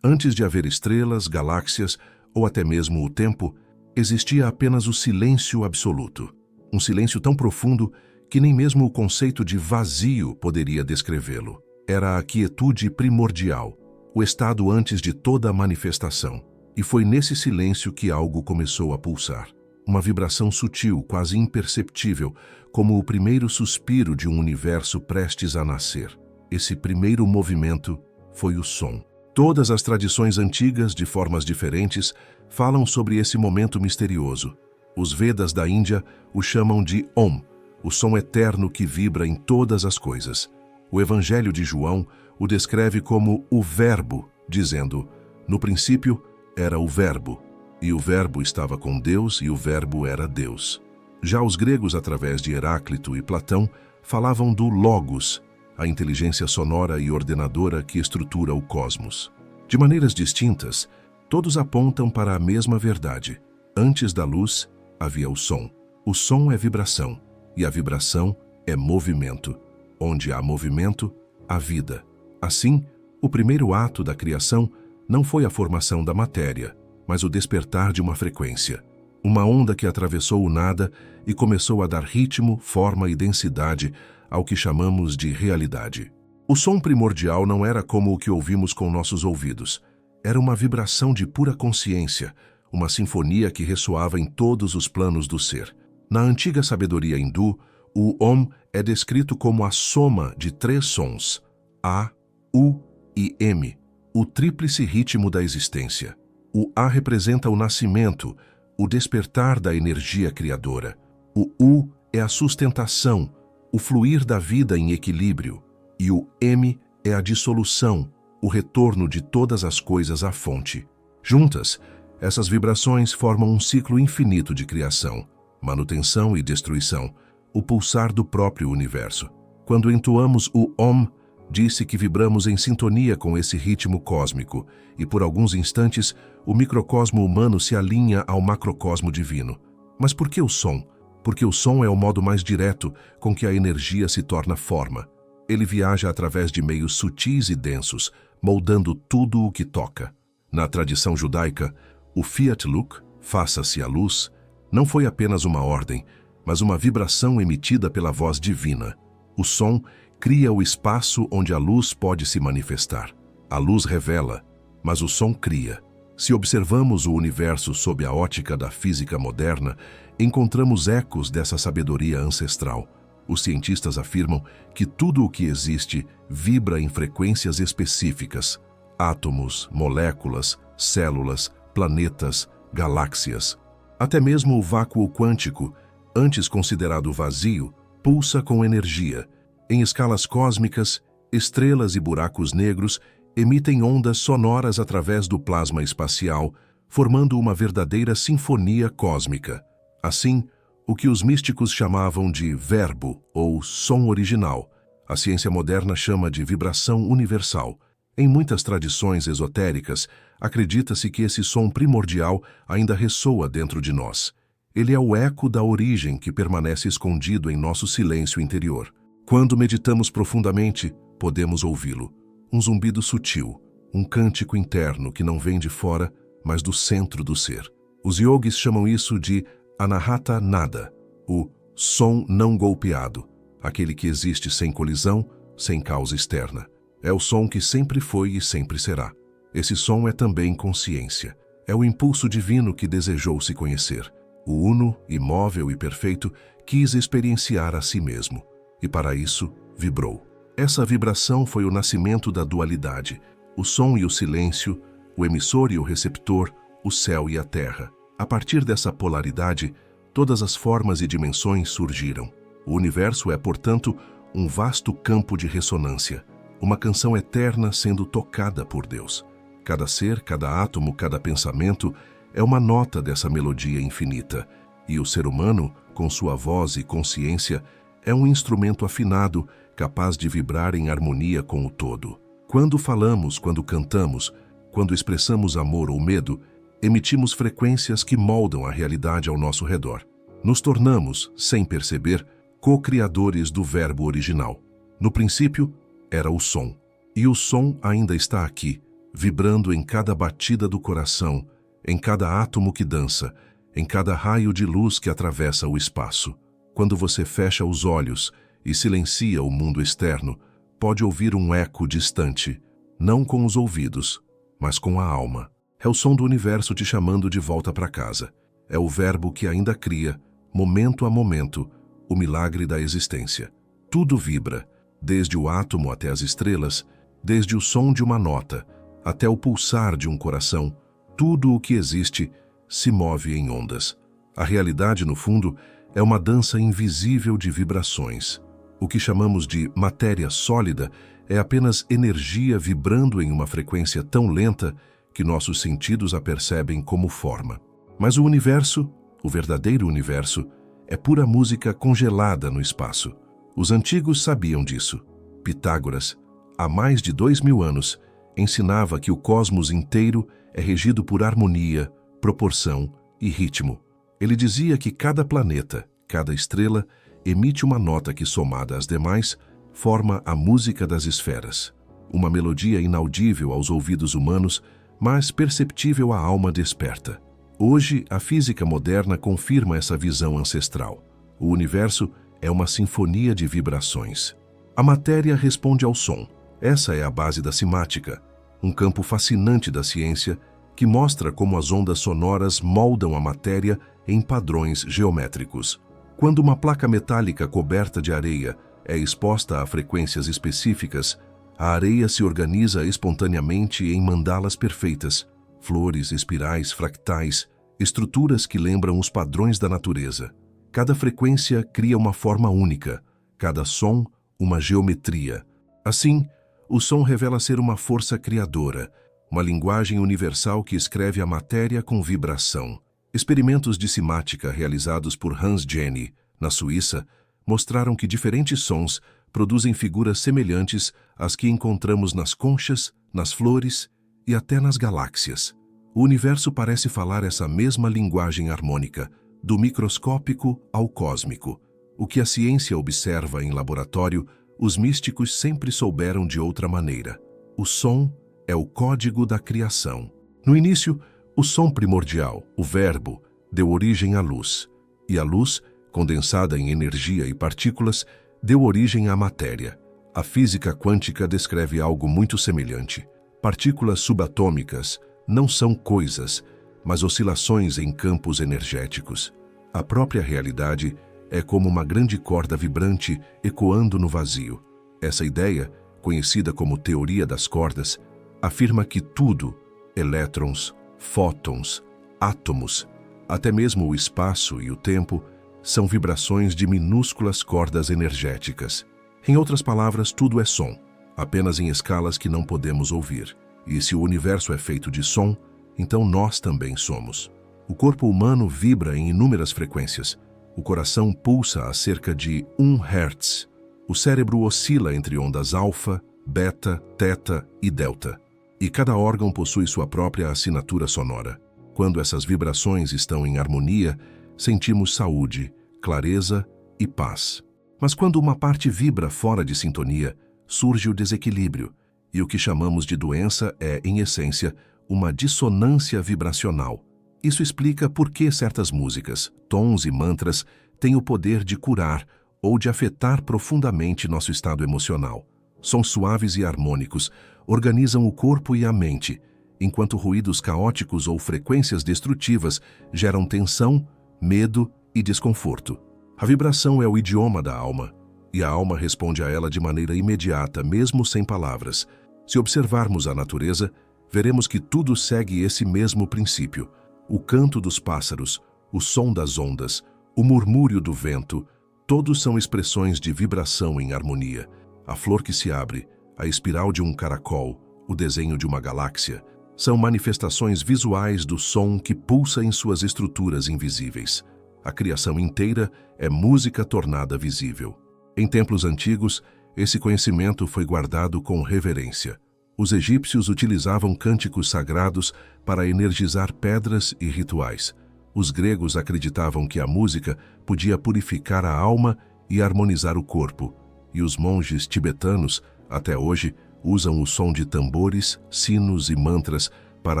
Antes de haver estrelas, galáxias ou até mesmo o tempo, existia apenas o silêncio absoluto. Um silêncio tão profundo que nem mesmo o conceito de vazio poderia descrevê-lo. Era a quietude primordial, o estado antes de toda a manifestação. E foi nesse silêncio que algo começou a pulsar. Uma vibração sutil, quase imperceptível, como o primeiro suspiro de um universo prestes a nascer. Esse primeiro movimento foi o som. Todas as tradições antigas, de formas diferentes, falam sobre esse momento misterioso. Os Vedas da Índia o chamam de Om, o som eterno que vibra em todas as coisas. O Evangelho de João o descreve como o Verbo, dizendo: no princípio era o Verbo, e o Verbo estava com Deus e o Verbo era Deus. Já os gregos, através de Heráclito e Platão, falavam do Logos, a inteligência sonora e ordenadora que estrutura o cosmos. De maneiras distintas, todos apontam para a mesma verdade. Antes da luz, havia o som. O som é vibração, e a vibração é movimento. Onde há movimento, há vida. Assim, o primeiro ato da criação não foi a formação da matéria, mas o despertar de uma frequência. Uma onda que atravessou o nada e começou a dar ritmo, forma e densidade ao que chamamos de realidade. O som primordial não era como o que ouvimos com nossos ouvidos. Era uma vibração de pura consciência, uma sinfonia que ressoava em todos os planos do ser. Na antiga sabedoria hindu, o Om é descrito como a soma de 3 sons, A, U e M, o tríplice ritmo da existência. O A representa o nascimento, o despertar da energia criadora. O U é a sustentação, o fluir da vida em equilíbrio. E o M é a dissolução, o retorno de todas as coisas à fonte. Juntas, essas vibrações formam um ciclo infinito de criação, manutenção e destruição, o pulsar do próprio universo. Quando entoamos o Om, disse que vibramos em sintonia com esse ritmo cósmico, e por alguns instantes o microcosmo humano se alinha ao macrocosmo divino. Mas por que o som? Porque o som é o modo mais direto com que a energia se torna forma. Ele viaja através de meios sutis e densos, moldando tudo o que toca. Na tradição judaica, o Fiat Lux, faça-se a luz, não foi apenas uma ordem, mas uma vibração emitida pela voz divina. O som cria o espaço onde a luz pode se manifestar. A luz revela, mas o som cria. Se observamos o universo sob a ótica da física moderna, encontramos ecos dessa sabedoria ancestral. Os cientistas afirmam que tudo o que existe vibra em frequências específicas. Átomos, moléculas, células, planetas, galáxias. Até mesmo o vácuo quântico, antes considerado vazio, pulsa com energia. Em escalas cósmicas, estrelas e buracos negros emitem ondas sonoras através do plasma espacial, formando uma verdadeira sinfonia cósmica. Assim, o que os místicos chamavam de verbo ou som original, a ciência moderna chama de vibração universal. Em muitas tradições esotéricas, acredita-se que esse som primordial ainda ressoa dentro de nós. Ele é o eco da origem que permanece escondido em nosso silêncio interior. Quando meditamos profundamente, podemos ouvi-lo. Um zumbido sutil, um cântico interno que não vem de fora, mas do centro do ser. Os yogis chamam isso de Anahata Nada, o som não golpeado, aquele que existe sem colisão, sem causa externa. É o som que sempre foi e sempre será. Esse som é também consciência. É o impulso divino que desejou se conhecer. O uno, imóvel e perfeito, quis experienciar a si mesmo. E para isso, vibrou. Essa vibração foi o nascimento da dualidade. O som e o silêncio, o emissor e o receptor, o céu e a terra. A partir dessa polaridade, todas as formas e dimensões surgiram. O universo é, portanto, um vasto campo de ressonância. Uma canção eterna sendo tocada por Deus. Cada ser, cada átomo, cada pensamento é uma nota dessa melodia infinita. E o ser humano, com sua voz e consciência, é um instrumento afinado, capaz de vibrar em harmonia com o todo. Quando falamos, quando cantamos, quando expressamos amor ou medo, emitimos frequências que moldam a realidade ao nosso redor. Nos tornamos, sem perceber, co-criadores do verbo original. No princípio, era o som. E o som ainda está aqui, vibrando em cada batida do coração, em cada átomo que dança, em cada raio de luz que atravessa o espaço. Quando você fecha os olhos e silencia o mundo externo, pode ouvir um eco distante, não com os ouvidos, mas com a alma. É o som do universo te chamando de volta para casa. É o verbo que ainda cria, momento a momento, o milagre da existência. Tudo vibra, desde o átomo até as estrelas, desde o som de uma nota até o pulsar de um coração. Tudo o que existe se move em ondas. A realidade, no fundo, é uma dança invisível de vibrações. O que chamamos de matéria sólida é apenas energia vibrando em uma frequência tão lenta que nossos sentidos a percebem como forma. Mas o universo, o verdadeiro universo, é pura música congelada no espaço. Os antigos sabiam disso. Pitágoras, há mais de 2000 anos, ensinava que o cosmos inteiro é regido por harmonia, proporção e ritmo. Ele dizia que cada planeta, cada estrela, emite uma nota que, somada às demais, forma a música das esferas. Uma melodia inaudível aos ouvidos humanos, mas perceptível à alma desperta. Hoje, a física moderna confirma essa visão ancestral. O universo é uma sinfonia de vibrações. A matéria responde ao som. Essa é a base da cimática, um campo fascinante da ciência que mostra como as ondas sonoras moldam a matéria em padrões geométricos. Quando uma placa metálica coberta de areia é exposta a frequências específicas, a areia se organiza espontaneamente em mandalas perfeitas, flores, espirais, fractais, estruturas que lembram os padrões da natureza. Cada frequência cria uma forma única, cada som uma geometria. Assim, o som revela ser uma força criadora, uma linguagem universal que escreve a matéria com vibração. Experimentos de cimática realizados por Hans Jenny, na Suíça, mostraram que diferentes sons produzem figuras semelhantes às que encontramos nas conchas, nas flores e até nas galáxias. O universo parece falar essa mesma linguagem harmônica, do microscópico ao cósmico. O que a ciência observa em laboratório, os místicos sempre souberam de outra maneira. O som é o código da criação. No início, o som primordial, o verbo, deu origem à luz. E a luz, condensada em energia e partículas, deu origem à matéria. A física quântica descreve algo muito semelhante. Partículas subatômicas não são coisas, mas oscilações em campos energéticos. A própria realidade é como uma grande corda vibrante ecoando no vazio. Essa ideia, conhecida como teoria das cordas, afirma que tudo, elétrons, fótons, átomos, até mesmo o espaço e o tempo, são vibrações de minúsculas cordas energéticas. Em outras palavras, tudo é som, apenas em escalas que não podemos ouvir. E se o universo é feito de som, então nós também somos. O corpo humano vibra em inúmeras frequências. O coração pulsa a cerca de 1 Hz. O cérebro oscila entre ondas alfa, beta, teta e delta. E cada órgão possui sua própria assinatura sonora. Quando essas vibrações estão em harmonia, sentimos saúde, clareza e paz. Mas quando uma parte vibra fora de sintonia, surge o desequilíbrio, e o que chamamos de doença é, em essência, uma dissonância vibracional. Isso explica por que certas músicas, tons e mantras têm o poder de curar ou de afetar profundamente nosso estado emocional. Sons suaves e harmônicos organizam o corpo e a mente, enquanto ruídos caóticos ou frequências destrutivas geram tensão, medo e desconforto. A vibração é o idioma da alma, e a alma responde a ela de maneira imediata, mesmo sem palavras. Se observarmos a natureza, veremos que tudo segue esse mesmo princípio. O canto dos pássaros, o som das ondas, o murmúrio do vento, todos são expressões de vibração em harmonia. A flor que se abre, a espiral de um caracol, o desenho de uma galáxia, são manifestações visuais do som que pulsa em suas estruturas invisíveis. A criação inteira é música tornada visível. Em templos antigos, esse conhecimento foi guardado com reverência. Os egípcios utilizavam cânticos sagrados para energizar pedras e rituais. Os gregos acreditavam que a música podia purificar a alma e harmonizar o corpo. E os monges tibetanos, até hoje, usam o som de tambores, sinos e mantras para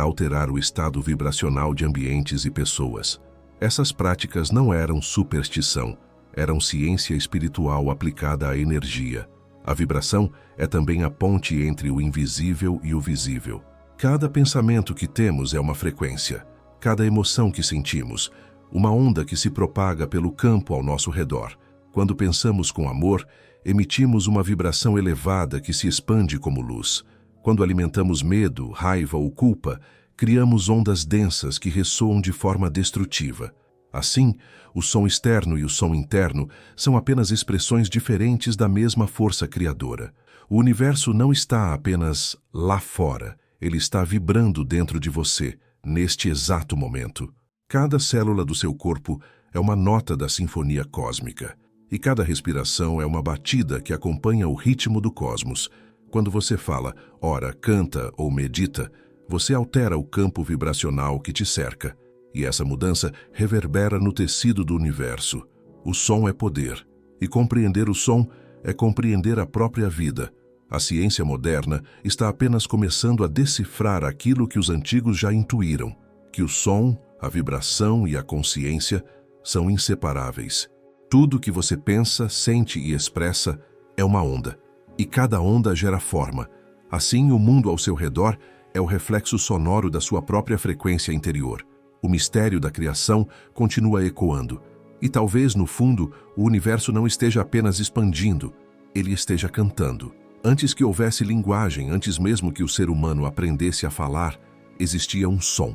alterar o estado vibracional de ambientes e pessoas. Essas práticas não eram superstição, eram ciência espiritual aplicada à energia. A vibração é também a ponte entre o invisível e o visível. Cada pensamento que temos é uma frequência. Cada emoção que sentimos, uma onda que se propaga pelo campo ao nosso redor. Quando pensamos com amor, emitimos uma vibração elevada que se expande como luz. Quando alimentamos medo, raiva ou culpa, criamos ondas densas que ressoam de forma destrutiva. Assim, o som externo e o som interno são apenas expressões diferentes da mesma força criadora. O universo não está apenas lá fora, ele está vibrando dentro de você, neste exato momento. Cada célula do seu corpo é uma nota da sinfonia cósmica, e cada respiração é uma batida que acompanha o ritmo do cosmos. Quando você fala, ora, canta ou medita, você altera o campo vibracional que te cerca, e essa mudança reverbera no tecido do universo. O som é poder, e compreender o som é compreender a própria vida. A ciência moderna está apenas começando a decifrar aquilo que os antigos já intuíram, que o som, a vibração e a consciência são inseparáveis. Tudo que você pensa, sente e expressa é uma onda, e cada onda gera forma. Assim, o mundo ao seu redor é o reflexo sonoro da sua própria frequência interior. O mistério da criação continua ecoando, e talvez, no fundo, o universo não esteja apenas expandindo, ele esteja cantando. Antes que houvesse linguagem, antes mesmo que o ser humano aprendesse a falar, existia um som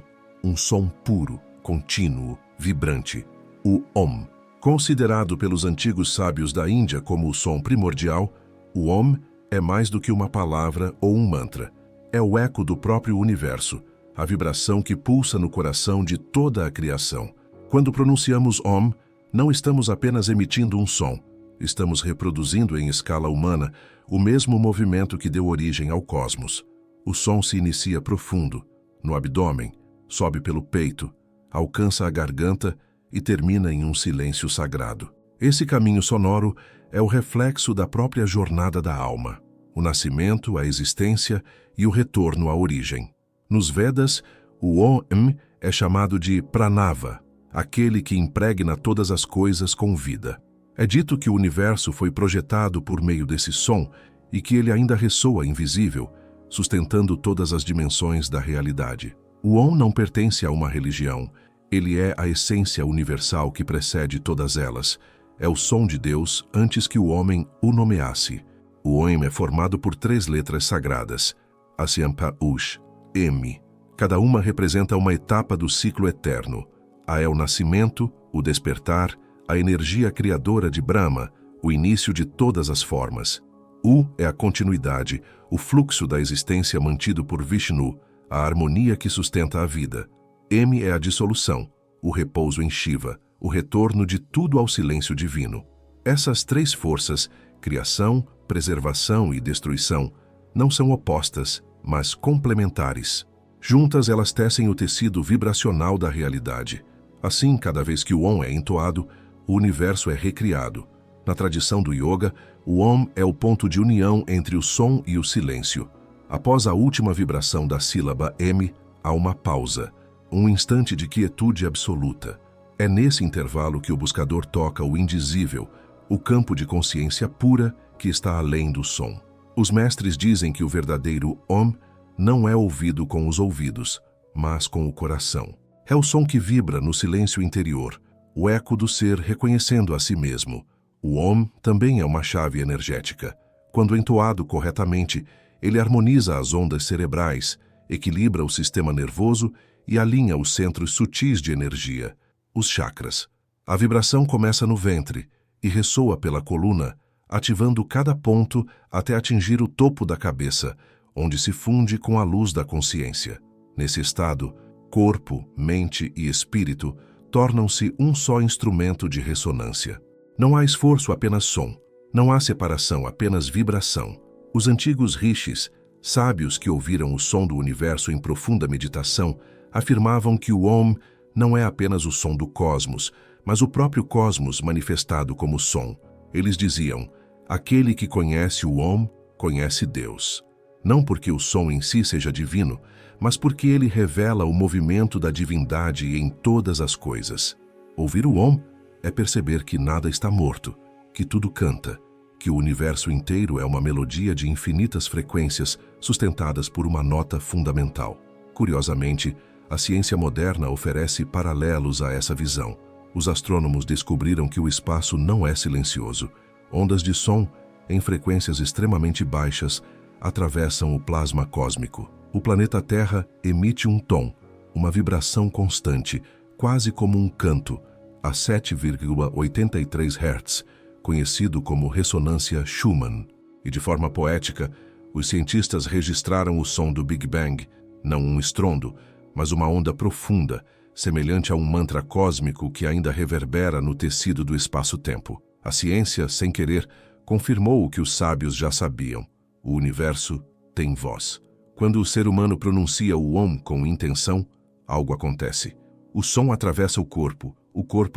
puro, contínuo, vibrante, o Om. Considerado pelos antigos sábios da Índia como o som primordial, o Om é mais do que uma palavra ou um mantra. É o eco do próprio universo, a vibração que pulsa no coração de toda a criação. Quando pronunciamos Om, não estamos apenas emitindo um som, estamos reproduzindo em escala humana o mesmo movimento que deu origem ao cosmos. O som se inicia profundo, no abdômen, sobe pelo peito, alcança a garganta e termina em um silêncio sagrado. Esse caminho sonoro é o reflexo da própria jornada da alma, o nascimento, a existência e o retorno à origem. Nos Vedas, o Om é chamado de Pranava, aquele que impregna todas as coisas com vida. É dito que o universo foi projetado por meio desse som e que ele ainda ressoa invisível, sustentando todas as dimensões da realidade. O Om não pertence a uma religião, ele é a essência universal que precede todas elas. É o som de Deus antes que o homem o nomeasse. O Om é formado por 3 letras sagradas, Asyampa Ush, M. Cada uma representa uma etapa do ciclo eterno. A é o nascimento, o despertar, a energia criadora de Brahma, o início de todas as formas. U é a continuidade, o fluxo da existência mantido por Vishnu, a harmonia que sustenta a vida. M é a dissolução, o repouso em Shiva, o retorno de tudo ao silêncio divino. Essas 3 forças, criação, preservação e destruição, não são opostas, mas complementares. Juntas elas tecem o tecido vibracional da realidade. Assim, cada vez que o Om é entoado, o universo é recriado. Na tradição do yoga, o Om é o ponto de união entre o som e o silêncio. Após a última vibração da sílaba M, há uma pausa, um instante de quietude absoluta. É nesse intervalo que o buscador toca o indizível, o campo de consciência pura que está além do som. Os mestres dizem que o verdadeiro Om não é ouvido com os ouvidos, mas com o coração. É o som que vibra no silêncio interior, o eco do ser reconhecendo a si mesmo. O Om também é uma chave energética. Quando entoado corretamente, ele harmoniza as ondas cerebrais, equilibra o sistema nervoso e alinha os centros sutis de energia, os chakras. A vibração começa no ventre e ressoa pela coluna, ativando cada ponto até atingir o topo da cabeça, onde se funde com a luz da consciência. Nesse estado, corpo, mente e espírito tornam-se um só instrumento de ressonância. Não há esforço, apenas som. Não há separação, apenas vibração. Os antigos rishis, sábios que ouviram o som do universo em profunda meditação, afirmavam que o Om não é apenas o som do cosmos, mas o próprio cosmos manifestado como som. Eles diziam, aquele que conhece o Om, conhece Deus. não porque o som em si seja divino, mas porque ele revela o movimento da divindade em todas as coisas. Ouvir o Om é perceber que nada está morto, que tudo canta, que o universo inteiro é uma melodia de infinitas frequências sustentadas por uma nota fundamental. Curiosamente, a ciência moderna oferece paralelos a essa visão. Os astrônomos descobriram que o espaço não é silencioso. Ondas de som, em frequências extremamente baixas, atravessam o plasma cósmico. O planeta Terra emite um tom, uma vibração constante, quase como um canto, a 7,83 Hz, conhecido como ressonância Schumann. E de forma poética, os cientistas registraram o som do Big Bang, não um estrondo, mas uma onda profunda, semelhante a um mantra cósmico que ainda reverbera no tecido do espaço-tempo. A ciência, sem querer, confirmou o que os sábios já sabiam. O universo tem voz. Quando o ser humano pronuncia o Om com intenção, algo acontece. O som atravessa o corpo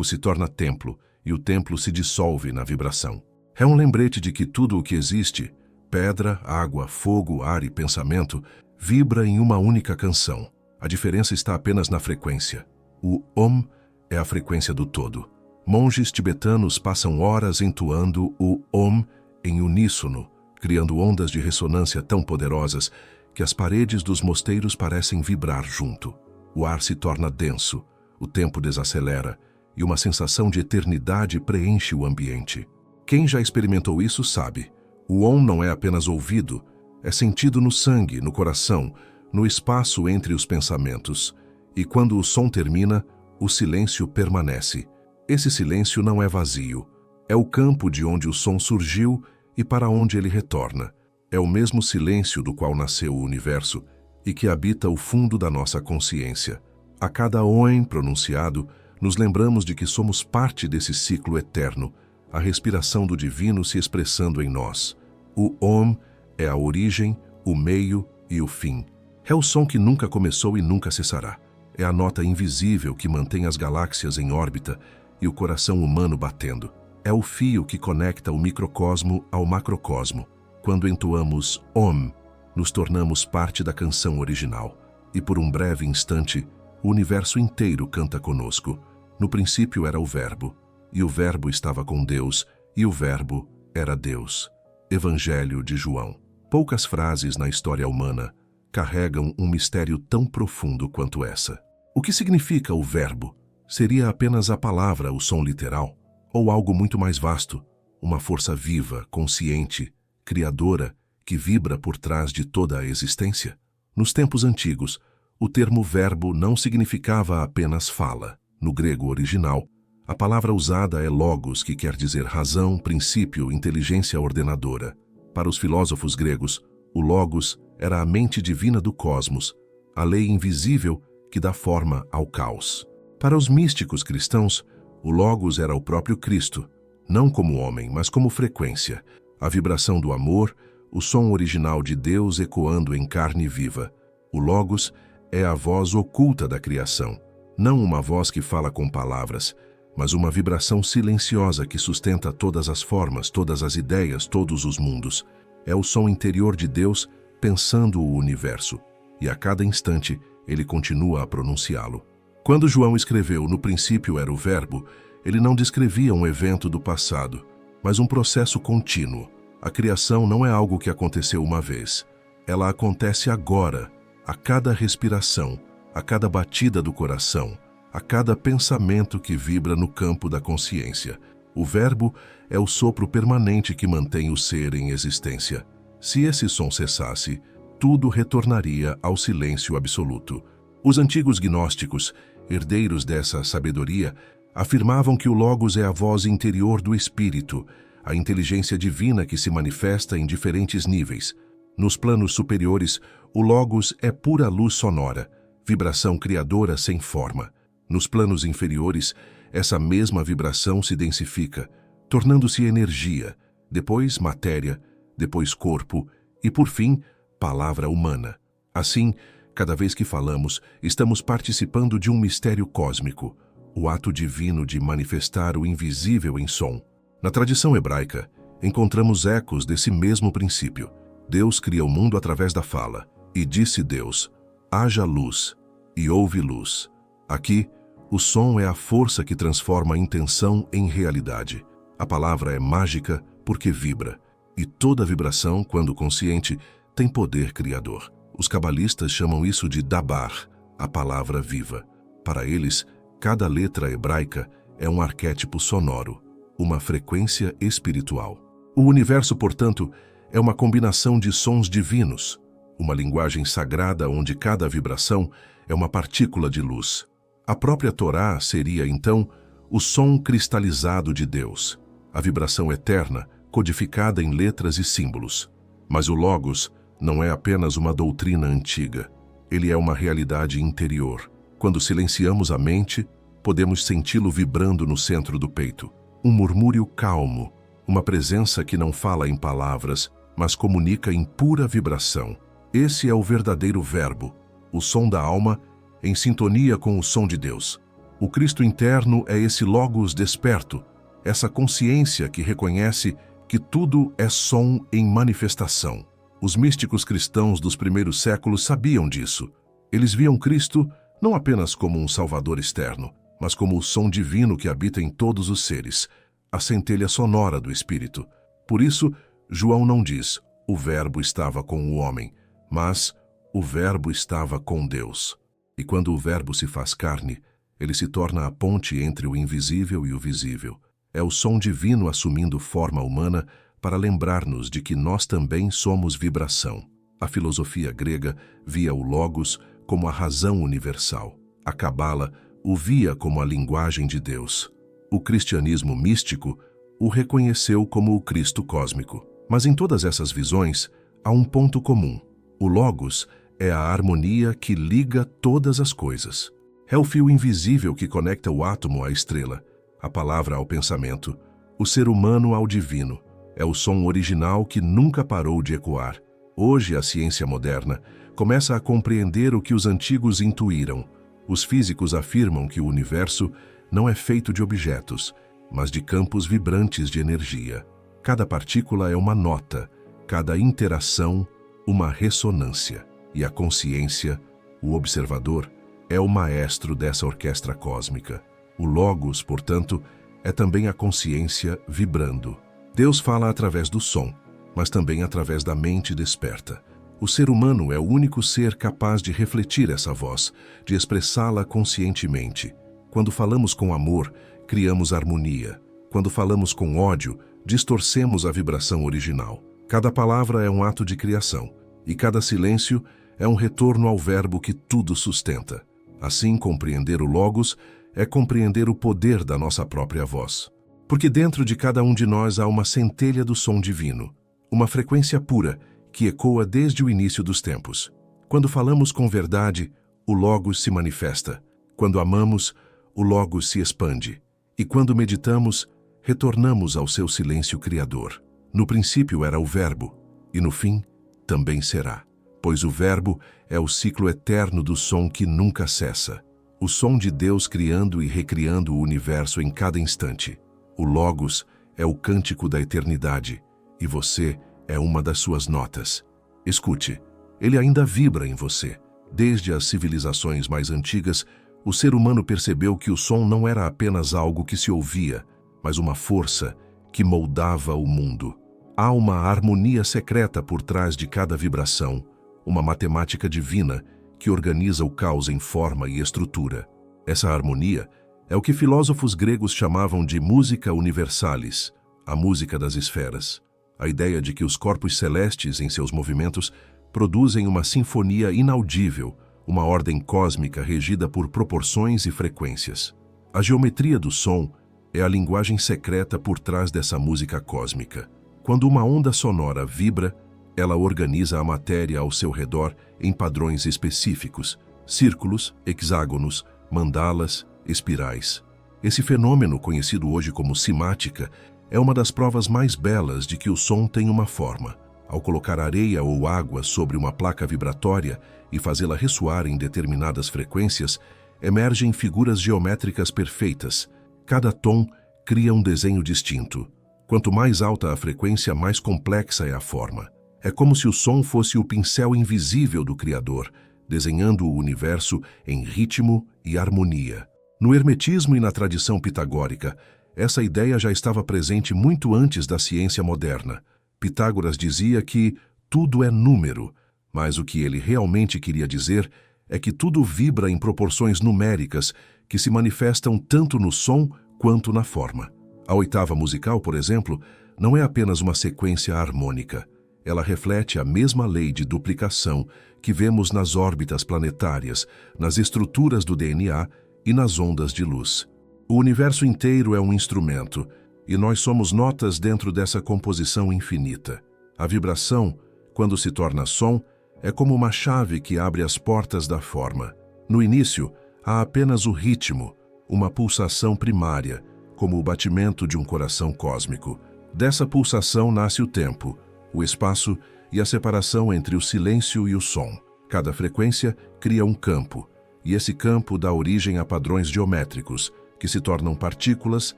se torna templo, e o templo se dissolve na vibração. É um lembrete de que tudo o que existe, pedra, água, fogo, ar e pensamento, vibra em uma única canção. A diferença está apenas na frequência. O Om é a frequência do todo. Monges tibetanos passam horas entoando o Om em uníssono, criando ondas de ressonância tão poderosas que as paredes dos mosteiros parecem vibrar junto. O ar se torna denso, o tempo desacelera e uma sensação de eternidade preenche o ambiente. Quem já experimentou isso sabe. O Om não é apenas ouvido, é sentido no sangue, no coração, no espaço entre os pensamentos. E quando o som termina, o silêncio permanece. Esse silêncio não é vazio. É o campo de onde o som surgiu e para onde ele retorna. É o mesmo silêncio do qual nasceu o universo e que habita o fundo da nossa consciência. A cada Om pronunciado, nos lembramos de que somos parte desse ciclo eterno, a respiração do divino se expressando em nós. O Om é a origem, o meio e o fim. É o som que nunca começou e nunca cessará. É a nota invisível que mantém as galáxias em órbita e o coração humano batendo. É o fio que conecta o microcosmo ao macrocosmo. Quando entoamos Om, nos tornamos parte da canção original. E por um breve instante, o universo inteiro canta conosco. No princípio era o Verbo, e o Verbo estava com Deus, e o Verbo era Deus. Evangelho de João. Poucas frases na história humana carregam um mistério tão profundo quanto essa. O que significa o Verbo? Seria apenas a palavra, o som literal? Ou algo muito mais vasto? Uma força viva, consciente, criadora, que vibra por trás de toda a existência? Nos tempos antigos, o termo verbo não significava apenas fala. No grego original, a palavra usada é logos, que quer dizer razão, princípio, inteligência ordenadora. Para os filósofos gregos, o logos era a mente divina do cosmos, a lei invisível que dá forma ao caos. Para os místicos cristãos, o logos era o próprio Cristo, não como homem, mas como frequência, a vibração do amor, o som original de Deus ecoando em carne viva. O logos é a voz oculta da criação, não uma voz que fala com palavras, mas uma vibração silenciosa que sustenta todas as formas, todas as ideias, todos os mundos. É o som interior de Deus pensando o universo, e a cada instante ele continua a pronunciá-lo. Quando João escreveu "No princípio era o Verbo", ele não descrevia um evento do passado, mas um processo contínuo. A criação não é algo que aconteceu uma vez. Ela acontece agora, a cada respiração, a cada batida do coração, a cada pensamento que vibra no campo da consciência. O Verbo é o sopro permanente que mantém o ser em existência. Se esse som cessasse, tudo retornaria ao silêncio absoluto. Os antigos gnósticos, herdeiros dessa sabedoria, afirmavam que o Logos é a voz interior do Espírito, a inteligência divina que se manifesta em diferentes níveis. Nos planos superiores, o Logos é pura luz sonora, vibração criadora sem forma. Nos planos inferiores, essa mesma vibração se densifica, tornando-se energia, depois matéria, depois corpo e, por fim, palavra humana. Assim, cada vez que falamos, estamos participando de um mistério cósmico, o ato divino de manifestar o invisível em som. Na tradição hebraica, encontramos ecos desse mesmo princípio. Deus cria o mundo através da fala. E disse Deus: haja luz, e houve luz. Aqui, o som é a força que transforma a intenção em realidade. A palavra é mágica porque vibra, e toda vibração, quando consciente, tem poder criador. Os cabalistas chamam isso de dabar, a palavra viva. Para eles, cada letra hebraica é um arquétipo sonoro, uma frequência espiritual. O universo, portanto, é uma combinação de sons divinos, uma linguagem sagrada onde cada vibração é uma partícula de luz. A própria Torá seria, então, o som cristalizado de Deus, a vibração eterna, codificada em letras e símbolos. Mas o Logos não é apenas uma doutrina antiga. Ele é uma realidade interior. Quando silenciamos a mente, podemos senti-lo vibrando no centro do peito. Um murmúrio calmo, uma presença que não fala em palavras, mas comunica em pura vibração. Esse é o verdadeiro verbo, o som da alma em sintonia com o som de Deus. O Cristo interno é esse Logos desperto, essa consciência que reconhece que tudo é som em manifestação. Os místicos cristãos dos primeiros séculos sabiam disso. Eles viam Cristo não apenas como um salvador externo, mas como o som divino que habita em todos os seres, a centelha sonora do Espírito. Por isso, João não diz, o Verbo estava com o homem, mas o Verbo estava com Deus. E quando o Verbo se faz carne, ele se torna a ponte entre o invisível e o visível. É o som divino assumindo forma humana para lembrar-nos de que nós também somos vibração. A filosofia grega via o Logos como a razão universal. A Cabala o via como a linguagem de Deus. O cristianismo místico o reconheceu como o Cristo cósmico. Mas em todas essas visões, há um ponto comum. O Logos é a harmonia que liga todas as coisas. É o fio invisível que conecta o átomo à estrela, a palavra ao pensamento, o ser humano ao divino. É o som original que nunca parou de ecoar. Hoje, a ciência moderna começa a compreender o que os antigos intuíram. Os físicos afirmam que o universo não é feito de objetos, mas de campos vibrantes de energia. Cada partícula é uma nota, cada interação, uma ressonância. E a consciência, o observador, é o maestro dessa orquestra cósmica. O Logos, portanto, é também a consciência vibrando. Deus fala através do som, mas também através da mente desperta. O ser humano é o único ser capaz de refletir essa voz, de expressá-la conscientemente. Quando falamos com amor, criamos harmonia. Quando falamos com ódio, distorcemos a vibração original. Cada palavra é um ato de criação, e cada silêncio é um retorno ao verbo que tudo sustenta. Assim, compreender o Logos é compreender o poder da nossa própria voz. Porque dentro de cada um de nós há uma centelha do som divino, uma frequência pura que ecoa desde o início dos tempos. Quando falamos com verdade, o Logos se manifesta. Quando amamos, o Logos se expande. E quando meditamos, retornamos ao seu silêncio criador. No princípio era o Verbo, e no fim também será. Pois o Verbo é o ciclo eterno do som que nunca cessa. O som de Deus criando e recriando o universo em cada instante. O Logos é o cântico da eternidade, e você é uma das suas notas. Escute, ele ainda vibra em você. Desde as civilizações mais antigas, o ser humano percebeu que o som não era apenas algo que se ouvia, mas uma força que moldava o mundo. Há uma harmonia secreta por trás de cada vibração, uma matemática divina que organiza o caos em forma e estrutura. Essa harmonia é o que filósofos gregos chamavam de música universalis, a música das esferas. A ideia de que os corpos celestes, em seus movimentos, produzem uma sinfonia inaudível, uma ordem cósmica regida por proporções e frequências. A geometria do som é a linguagem secreta por trás dessa música cósmica. Quando uma onda sonora vibra, ela organiza a matéria ao seu redor em padrões específicos, círculos, hexágonos, mandalas, espirais. Esse fenômeno, conhecido hoje como cimática, é uma das provas mais belas de que o som tem uma forma. Ao colocar areia ou água sobre uma placa vibratória e fazê-la ressoar em determinadas frequências, emergem figuras geométricas perfeitas. Cada tom cria um desenho distinto. Quanto mais alta a frequência, mais complexa é a forma. É como se o som fosse o pincel invisível do Criador, desenhando o universo em ritmo e harmonia. No hermetismo e na tradição pitagórica, essa ideia já estava presente muito antes da ciência moderna. Pitágoras dizia que tudo é número, mas o que ele realmente queria dizer é que tudo vibra em proporções numéricas que se manifestam tanto no som quanto na forma. A oitava musical, por exemplo, não é apenas uma sequência harmônica. Ela reflete a mesma lei de duplicação que vemos nas órbitas planetárias, nas estruturas do DNA e nas ondas de luz. O universo inteiro é um instrumento, e nós somos notas dentro dessa composição infinita. A vibração, quando se torna som, é como uma chave que abre as portas da forma. No início, há apenas o ritmo, uma pulsação primária, como o batimento de um coração cósmico. Dessa pulsação nasce o tempo, o espaço e a separação entre o silêncio e o som. Cada frequência cria um campo, e esse campo dá origem a padrões geométricos, que se tornam partículas,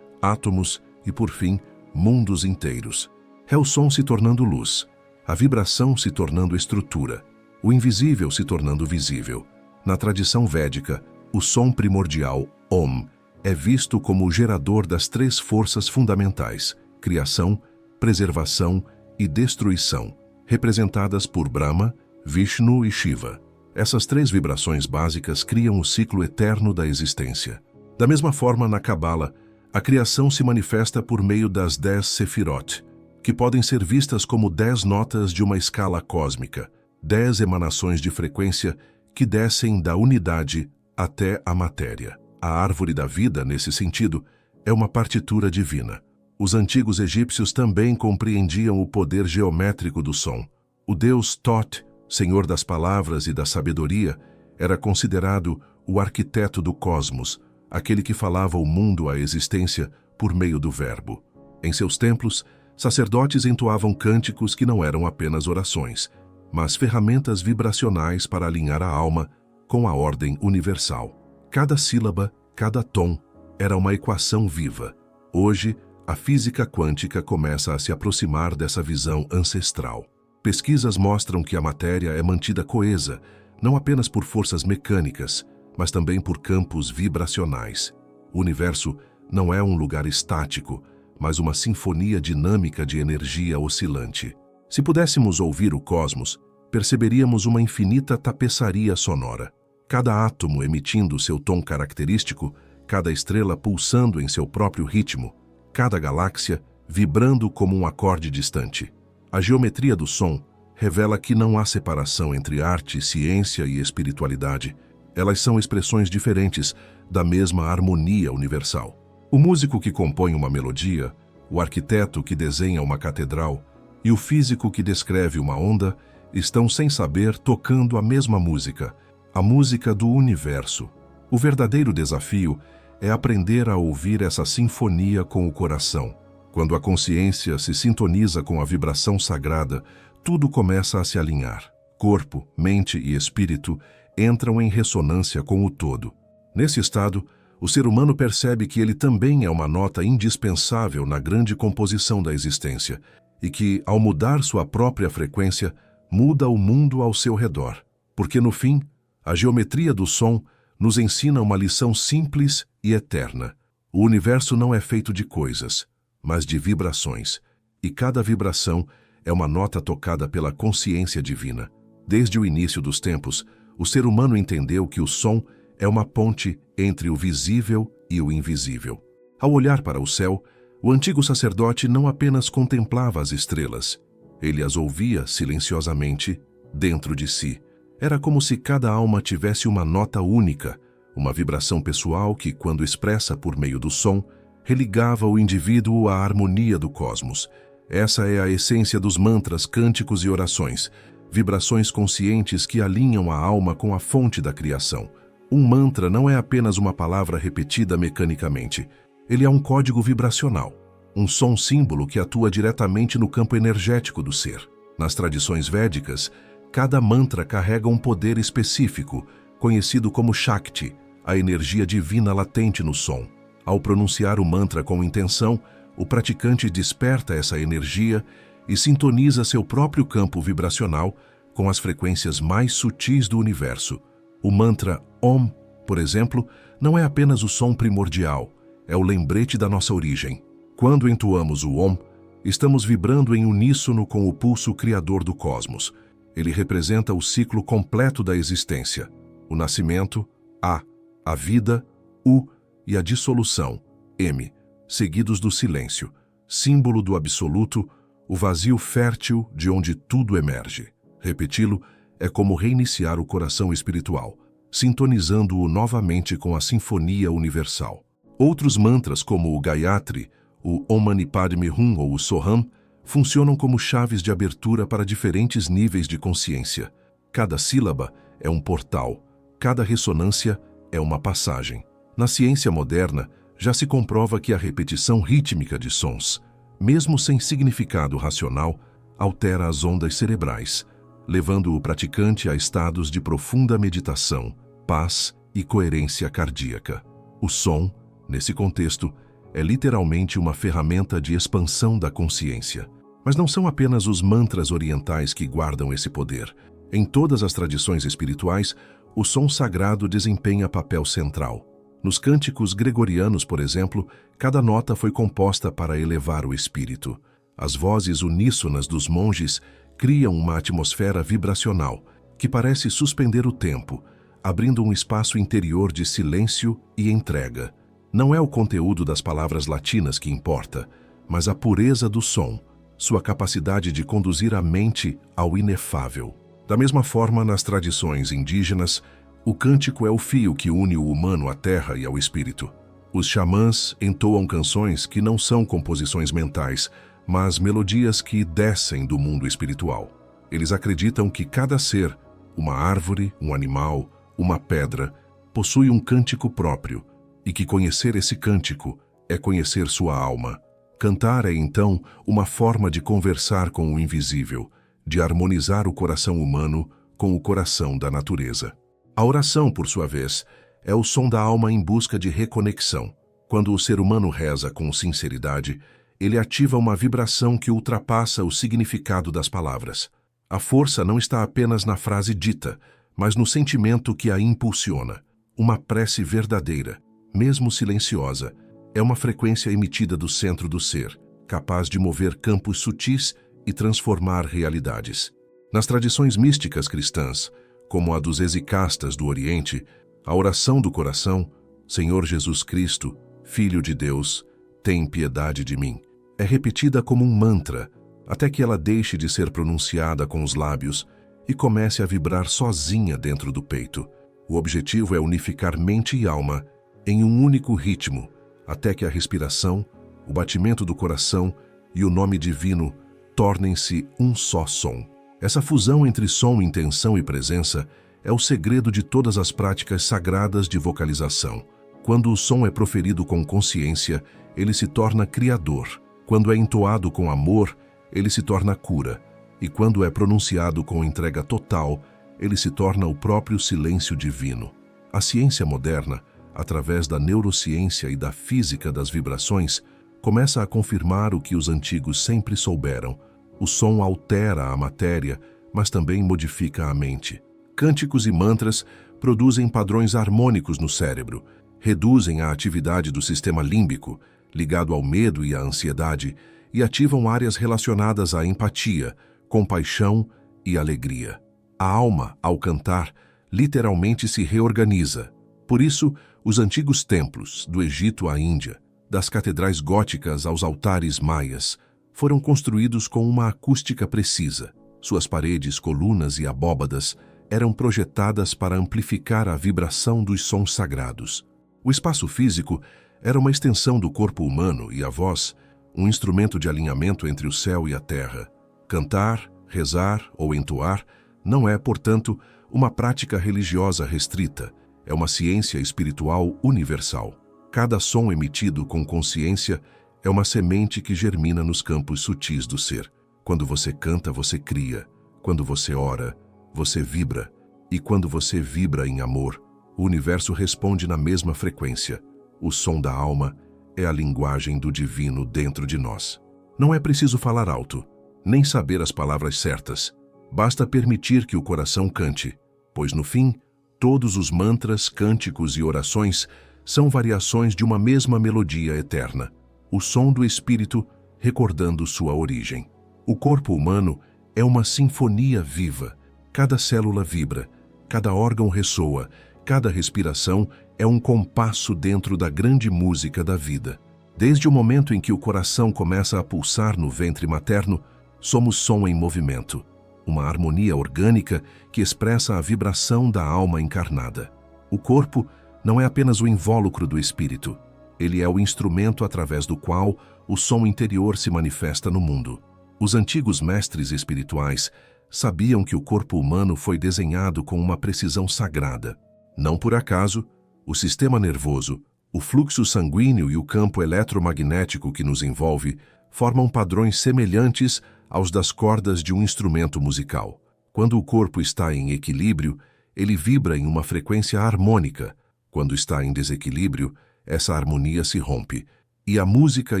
átomos e, por fim, mundos inteiros. É o som se tornando luz, a vibração se tornando estrutura, o invisível se tornando visível. Na tradição védica, o som primordial, Om, é visto como o gerador das três forças fundamentais, criação, preservação e destruição, representadas por Brahma, Vishnu e Shiva. Essas três vibrações básicas criam o ciclo eterno da existência. Da mesma forma, na Cabala, a criação se manifesta por meio das 10 Sefirot, que podem ser vistas como 10 notas de uma escala cósmica, 10 emanações de frequência que descem da unidade até a matéria. A árvore da vida, nesse sentido, é uma partitura divina. Os antigos egípcios também compreendiam o poder geométrico do som. O deus Thoth, senhor das palavras e da sabedoria, era considerado o arquiteto do cosmos, aquele que falava o mundo à existência por meio do verbo. Em seus templos, sacerdotes entoavam cânticos que não eram apenas orações, mas ferramentas vibracionais para alinhar a alma com a ordem universal. Cada sílaba, cada tom, era uma equação viva. Hoje, a física quântica começa a se aproximar dessa visão ancestral. Pesquisas mostram que a matéria é mantida coesa, não apenas por forças mecânicas, mas também por campos vibracionais. O universo não é um lugar estático, mas uma sinfonia dinâmica de energia oscilante. Se pudéssemos ouvir o cosmos, perceberíamos uma infinita tapeçaria sonora. Cada átomo emitindo seu tom característico, cada estrela pulsando em seu próprio ritmo, cada galáxia vibrando como um acorde distante. A geometria do som revela que não há separação entre arte, ciência e espiritualidade. Elas são expressões diferentes da mesma harmonia universal. O músico que compõe uma melodia, o arquiteto que desenha uma catedral e o físico que descreve uma onda estão, sem saber, tocando a mesma música, a música do universo. O verdadeiro desafio é aprender a ouvir essa sinfonia com o coração. Quando a consciência se sintoniza com a vibração sagrada, tudo começa a se alinhar. Corpo, mente e espírito entram em ressonância com o todo. Nesse estado, o ser humano percebe que ele também é uma nota indispensável na grande composição da existência e que, ao mudar sua própria frequência, muda o mundo ao seu redor. Porque, no fim, a geometria do som nos ensina uma lição simples e eterna. O universo não é feito de coisas, mas de vibrações, e cada vibração é uma nota tocada pela consciência divina. Desde o início dos tempos, o ser humano entendeu que o som é uma ponte entre o visível e o invisível. Ao olhar para o céu, o antigo sacerdote não apenas contemplava as estrelas, ele as ouvia silenciosamente dentro de si. Era como se cada alma tivesse uma nota única, uma vibração pessoal que, quando expressa por meio do som, religava o indivíduo à harmonia do cosmos. Essa é a essência dos mantras, cânticos e orações, vibrações conscientes que alinham a alma com a fonte da criação. Um mantra não é apenas uma palavra repetida mecanicamente. Ele é um código vibracional, um som-símbolo que atua diretamente no campo energético do ser. Nas tradições védicas, cada mantra carrega um poder específico, conhecido como Shakti, a energia divina latente no som. Ao pronunciar o mantra com intenção, o praticante desperta essa energia e sintoniza seu próprio campo vibracional com as frequências mais sutis do universo. O mantra Om, por exemplo, não é apenas o som primordial, é o lembrete da nossa origem. Quando entoamos o Om, estamos vibrando em uníssono com o pulso criador do cosmos. Ele representa o ciclo completo da existência: o nascimento, a vida, U, e a dissolução, M, seguidos do silêncio, símbolo do absoluto, o vazio fértil de onde tudo emerge. Repeti-lo é como reiniciar o coração espiritual, sintonizando-o novamente com a sinfonia universal. Outros mantras, como o Gayatri, o Om Mani Padme Hum ou o Soham, funcionam como chaves de abertura para diferentes níveis de consciência. Cada sílaba é um portal, cada ressonância é uma passagem. Na ciência moderna, já se comprova que a repetição rítmica de sons, mesmo sem significado racional, altera as ondas cerebrais, levando o praticante a estados de profunda meditação, paz e coerência cardíaca. O som, nesse contexto, é literalmente uma ferramenta de expansão da consciência. Mas não são apenas os mantras orientais que guardam esse poder. Em todas as tradições espirituais, o som sagrado desempenha papel central. Nos cânticos gregorianos, por exemplo, cada nota foi composta para elevar o espírito. As vozes uníssonas dos monges criam uma atmosfera vibracional que parece suspender o tempo, abrindo um espaço interior de silêncio e entrega. Não é o conteúdo das palavras latinas que importa, mas a pureza do som, sua capacidade de conduzir a mente ao inefável. Da mesma forma, nas tradições indígenas, o cântico é o fio que une o humano à terra e ao espírito. Os xamãs entoam canções que não são composições mentais, mas melodias que descem do mundo espiritual. Eles acreditam que cada ser, uma árvore, um animal, uma pedra, possui um cântico próprio, e que conhecer esse cântico é conhecer sua alma. Cantar é, então, uma forma de conversar com o invisível, de harmonizar o coração humano com o coração da natureza. A oração, por sua vez, é o som da alma em busca de reconexão. Quando o ser humano reza com sinceridade, ele ativa uma vibração que ultrapassa o significado das palavras. A força não está apenas na frase dita, mas no sentimento que a impulsiona. Uma prece verdadeira, mesmo silenciosa, é uma frequência emitida do centro do ser, capaz de mover campos sutis e transformar realidades. Nas tradições místicas cristãs, como a dos exicastas do Oriente, a oração do coração, Senhor Jesus Cristo, Filho de Deus, tem piedade de mim, é repetida como um mantra, até que ela deixe de ser pronunciada com os lábios e comece a vibrar sozinha dentro do peito. O objetivo é unificar mente e alma em um único ritmo, até que a respiração, o batimento do coração e o nome divino tornem-se um só som. Essa fusão entre som, intenção e presença é o segredo de todas as práticas sagradas de vocalização. Quando o som é proferido com consciência, ele se torna criador. Quando é entoado com amor, ele se torna cura. E quando é pronunciado com entrega total, ele se torna o próprio silêncio divino. A ciência moderna, através da neurociência e da física das vibrações, começa a confirmar o que os antigos sempre souberam. O som altera a matéria, mas também modifica a mente. Cânticos e mantras produzem padrões harmônicos no cérebro, reduzem a atividade do sistema límbico, ligado ao medo e à ansiedade, e ativam áreas relacionadas à empatia, compaixão e alegria. A alma, ao cantar, literalmente se reorganiza. Por isso, os antigos templos, do Egito à Índia, das catedrais góticas aos altares maias, foram construídos com uma acústica precisa. Suas paredes, colunas e abóbadas eram projetadas para amplificar a vibração dos sons sagrados. O espaço físico era uma extensão do corpo humano e a voz, um instrumento de alinhamento entre o céu e a terra. Cantar, rezar ou entoar não é, portanto, uma prática religiosa restrita, é uma ciência espiritual universal. Cada som emitido com consciência é uma semente que germina nos campos sutis do ser. Quando você canta, você cria. Quando você ora, você vibra. E quando você vibra em amor, o universo responde na mesma frequência. O som da alma é a linguagem do divino dentro de nós. Não é preciso falar alto. nem saber as palavras certas. Basta permitir que o coração cante, pois no fim, todos os mantras, cânticos e orações são variações de uma mesma melodia eterna, o som do espírito recordando sua origem. O corpo humano é uma sinfonia viva. Cada célula vibra, cada órgão ressoa, cada respiração é um compasso dentro da grande música da vida. Desde o momento em que o coração começa a pulsar no ventre materno, somos som em movimento, uma harmonia orgânica que expressa a vibração da alma encarnada. O corpo não é apenas o invólucro do espírito, ele é o instrumento através do qual o som interior se manifesta no mundo. Os antigos mestres espirituais sabiam que o corpo humano foi desenhado com uma precisão sagrada. Não por acaso, o sistema nervoso, o fluxo sanguíneo e o campo eletromagnético que nos envolve formam padrões semelhantes aos das cordas de um instrumento musical. Quando o corpo está em equilíbrio, ele vibra em uma frequência harmônica. Quando está em desequilíbrio, essa harmonia se rompe e a música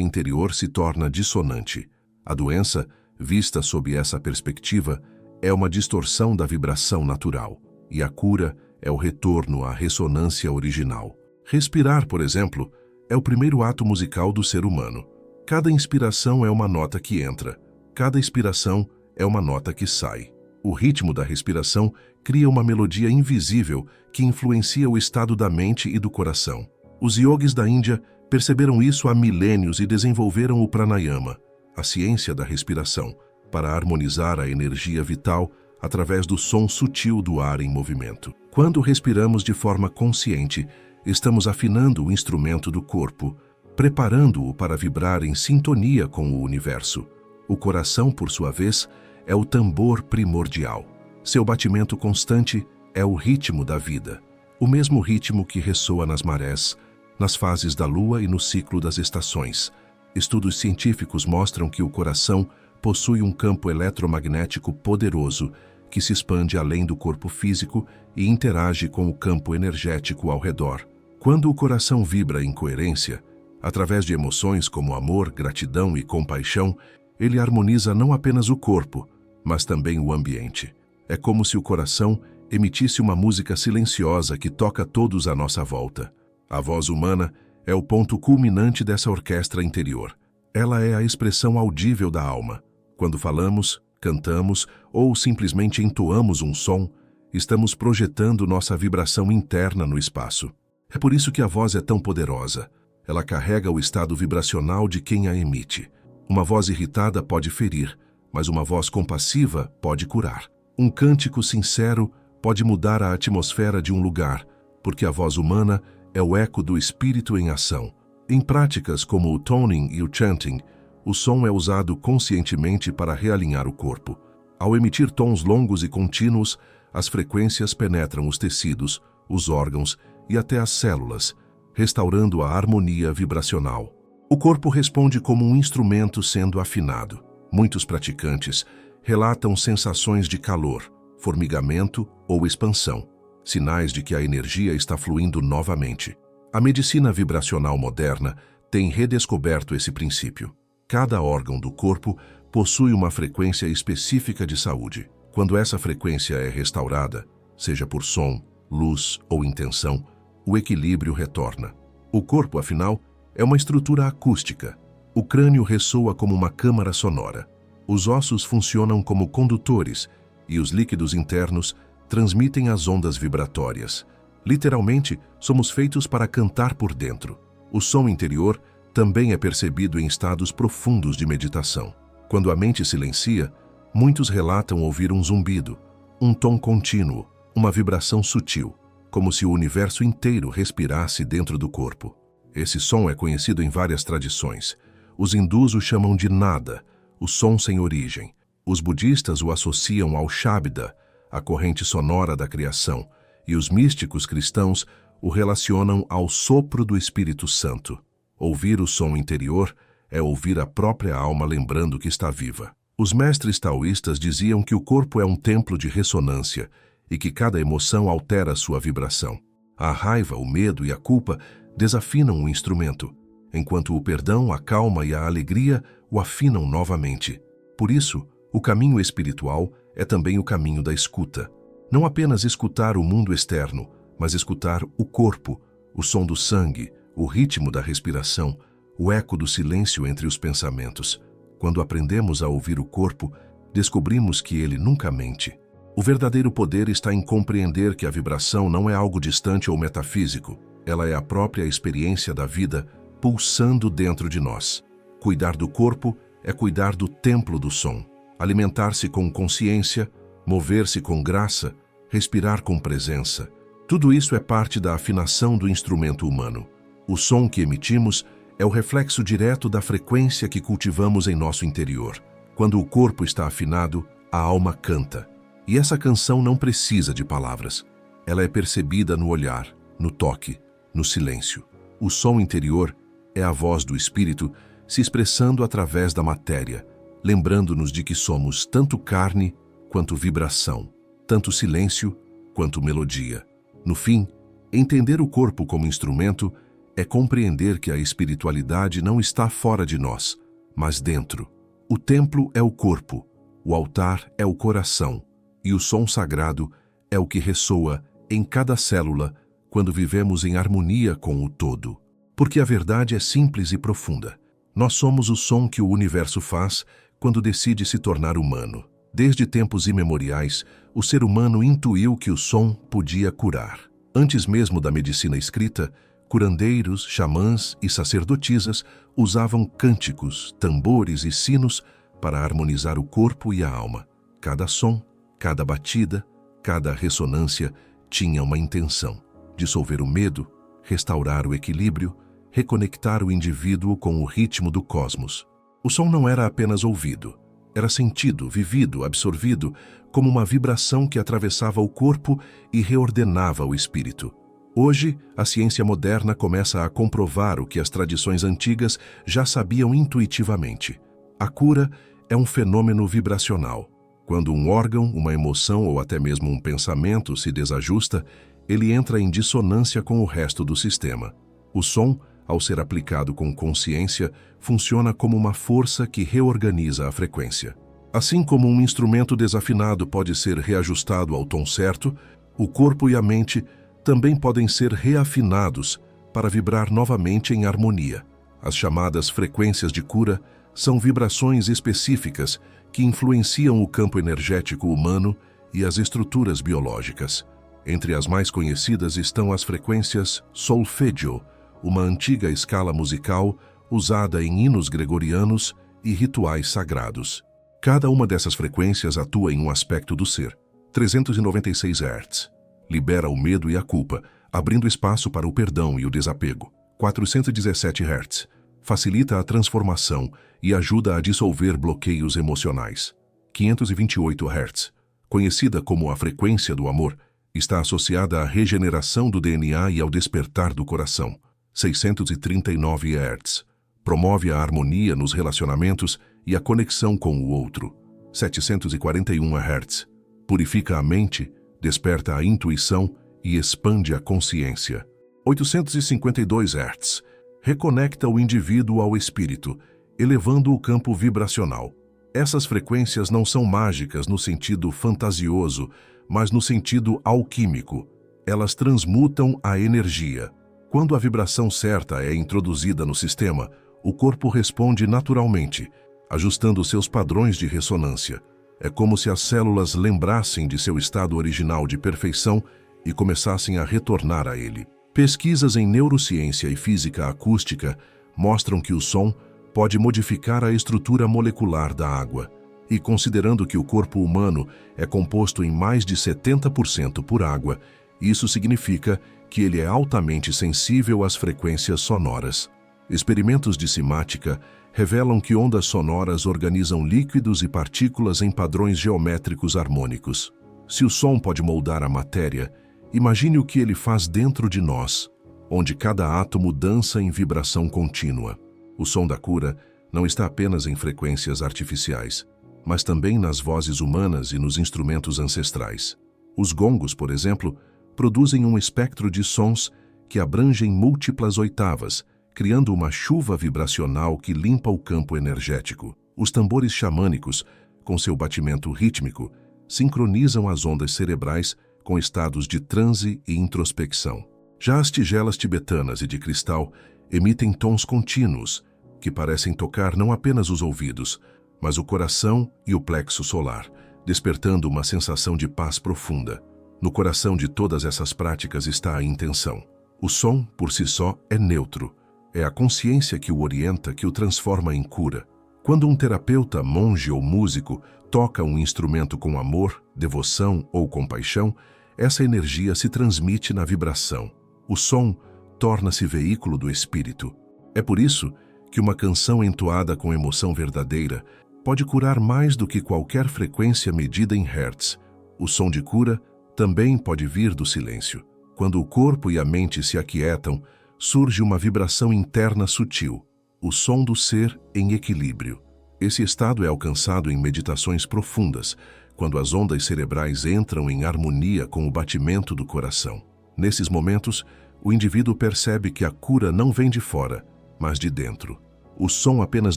interior se torna dissonante. A doença, vista sob essa perspectiva, é uma distorção da vibração natural, e a cura é o retorno à ressonância original. Respirar, por exemplo, é o primeiro ato musical do ser humano. Cada inspiração é uma nota que entra, cada expiração é uma nota que sai. O ritmo da respiração cria uma melodia invisível que influencia o estado da mente e do coração. Os yogis da Índia perceberam isso há milênios e desenvolveram o pranayama, a ciência da respiração, para harmonizar a energia vital através do som sutil do ar em movimento. Quando respiramos de forma consciente, estamos afinando o instrumento do corpo, preparando-o para vibrar em sintonia com o universo. O coração, por sua vez, é o tambor primordial. Seu batimento constante é o ritmo da vida, o mesmo ritmo que ressoa nas marés, nas fases da lua e no ciclo das estações. Estudos científicos mostram que o coração possui um campo eletromagnético poderoso que se expande além do corpo físico e interage com o campo energético ao redor. Quando o coração vibra em coerência, através de emoções como amor, gratidão e compaixão, ele harmoniza não apenas o corpo, mas também o ambiente. É como se o coração emitisse uma música silenciosa que toca todos à nossa volta. A voz humana é o ponto culminante dessa orquestra interior. Ela é a expressão audível da alma. Quando falamos, cantamos ou simplesmente entoamos um som, estamos projetando nossa vibração interna no espaço. É por isso que a voz é tão poderosa. Ela carrega o estado vibracional de quem a emite. Uma voz irritada pode ferir, mas uma voz compassiva pode curar. Um cântico sincero pode mudar a atmosfera de um lugar, porque a voz humana é o eco do espírito em ação. Em práticas como o toning e o chanting, o som é usado conscientemente para realinhar o corpo. Ao emitir tons longos e contínuos, as frequências penetram os tecidos, os órgãos e até as células, restaurando a harmonia vibracional. O corpo responde como um instrumento sendo afinado. Muitos praticantes relatam sensações de calor, formigamento ou expansão, sinais de que a energia está fluindo novamente. A medicina vibracional moderna tem redescoberto esse princípio. Cada órgão do corpo possui uma frequência específica de saúde. Quando essa frequência é restaurada, seja por som, luz ou intenção, o equilíbrio retorna. O corpo, afinal, é uma estrutura acústica. O crânio ressoa como uma câmara sonora. Os ossos funcionam como condutores e os líquidos internos transmitem as ondas vibratórias. Literalmente, somos feitos para cantar por dentro. O som interior também é percebido em estados profundos de meditação. Quando a mente silencia, muitos relatam ouvir um zumbido, um tom contínuo, uma vibração sutil, como se o universo inteiro respirasse dentro do corpo. Esse som é conhecido em várias tradições. Os hindus o chamam de nada, o som sem origem. Os budistas o associam ao Shabda, a corrente sonora da criação, e os místicos cristãos o relacionam ao sopro do Espírito Santo. Ouvir o som interior é ouvir a própria alma lembrando que está viva. Os mestres taoístas diziam que o corpo é um templo de ressonância e que cada emoção altera sua vibração. A raiva, o medo e a culpa desafinam o instrumento, enquanto o perdão, a calma e a alegria o afinam novamente. Por isso, o caminho espiritual é também o caminho da escuta. Não apenas escutar o mundo externo, mas escutar o corpo, o som do sangue, o ritmo da respiração, o eco do silêncio entre os pensamentos. Quando aprendemos a ouvir o corpo, descobrimos que ele nunca mente. O verdadeiro poder está em compreender que a vibração não é algo distante ou metafísico. Ela é a própria experiência da vida pulsando dentro de nós. Cuidar do corpo é cuidar do templo do som. Alimentar-se com consciência, mover-se com graça, respirar com presença. Tudo isso é parte da afinação do instrumento humano. O som que emitimos é o reflexo direto da frequência que cultivamos em nosso interior. Quando o corpo está afinado, a alma canta. E essa canção não precisa de palavras. Ela é percebida no olhar, no toque, no silêncio. O som interior é a voz do espírito se expressando através da matéria, lembrando-nos de que somos tanto carne quanto vibração, tanto silêncio quanto melodia. No fim, entender o corpo como instrumento é compreender que a espiritualidade não está fora de nós, mas dentro. O templo é o corpo, o altar é o coração, e o som sagrado é o que ressoa em cada célula quando vivemos em harmonia com o todo. Porque a verdade é simples e profunda. Nós somos o som que o universo faz quando decide se tornar humano. Desde tempos imemoriais, o ser humano intuiu que o som podia curar. Antes mesmo da medicina escrita, curandeiros, xamãs e sacerdotisas usavam cânticos, tambores e sinos para harmonizar o corpo e a alma. Cada som, cada batida, cada ressonância tinha uma intenção: dissolver o medo, restaurar o equilíbrio, reconectar o indivíduo com o ritmo do cosmos. O som não era apenas ouvido, era sentido, vivido, absorvido, como uma vibração que atravessava o corpo e reordenava o espírito. Hoje, a ciência moderna começa a comprovar o que as tradições antigas já sabiam intuitivamente. A cura é um fenômeno vibracional. Quando um órgão, uma emoção ou até mesmo um pensamento se desajusta, ele entra em dissonância com o resto do sistema. O som, ao ser aplicado com consciência, funciona como uma força que reorganiza a frequência. Assim como um instrumento desafinado pode ser reajustado ao tom certo, o corpo e a mente também podem ser reafinados para vibrar novamente em harmonia. As chamadas frequências de cura são vibrações específicas que influenciam o campo energético humano e as estruturas biológicas. Entre as mais conhecidas estão as frequências solfeggio, uma antiga escala musical usada em hinos gregorianos e rituais sagrados. Cada uma dessas frequências atua em um aspecto do ser. 396 Hz. Libera o medo e a culpa, abrindo espaço para o perdão e o desapego. 417 Hz. Facilita a transformação e ajuda a dissolver bloqueios emocionais. 528 Hz. Conhecida como a frequência do amor, está associada à regeneração do DNA e ao despertar do coração. 639 Hz. Promove a harmonia nos relacionamentos e a conexão com o outro. 741 Hz. Purifica a mente, desperta a intuição e expande a consciência. 852 Hz. Reconecta o indivíduo ao espírito, elevando o campo vibracional. Essas frequências não são mágicas no sentido fantasioso, mas no sentido alquímico. Elas transmutam a energia. Quando a vibração certa é introduzida no sistema, o corpo responde naturalmente, ajustando seus padrões de ressonância. É como se as células lembrassem de seu estado original de perfeição e começassem a retornar a ele. Pesquisas em neurociência e física acústica mostram que o som pode modificar a estrutura molecular da água. E considerando que o corpo humano é composto em mais de 70% por água, isso significa que ele é altamente sensível às frequências sonoras. Experimentos de cimática revelam que ondas sonoras organizam líquidos e partículas em padrões geométricos harmônicos. Se o som pode moldar a matéria, imagine o que ele faz dentro de nós, onde cada átomo dança em vibração contínua. O som da cura não está apenas em frequências artificiais, mas também nas vozes humanas e nos instrumentos ancestrais. Os gongos, por exemplo, produzem um espectro de sons que abrangem múltiplas oitavas, criando uma chuva vibracional que limpa o campo energético. Os tambores xamânicos, com seu batimento rítmico, sincronizam as ondas cerebrais com estados de transe e introspecção. Já as tigelas tibetanas e de cristal emitem tons contínuos, que parecem tocar não apenas os ouvidos, mas o coração e o plexo solar, despertando uma sensação de paz profunda. No coração de todas essas práticas está a intenção. O som, por si só, é neutro. É a consciência que o orienta, que o transforma em cura. Quando um terapeuta, monge ou músico toca um instrumento com amor, devoção ou compaixão, essa energia se transmite na vibração. O som torna-se veículo do espírito. É por isso que uma canção entoada com emoção verdadeira pode curar mais do que qualquer frequência medida em hertz. O som de cura também pode vir do silêncio. Quando o corpo e a mente se aquietam, surge uma vibração interna sutil, o som do ser em equilíbrio. Esse estado é alcançado em meditações profundas, quando as ondas cerebrais entram em harmonia com o batimento do coração. Nesses momentos, o indivíduo percebe que a cura não vem de fora, mas de dentro. O som apenas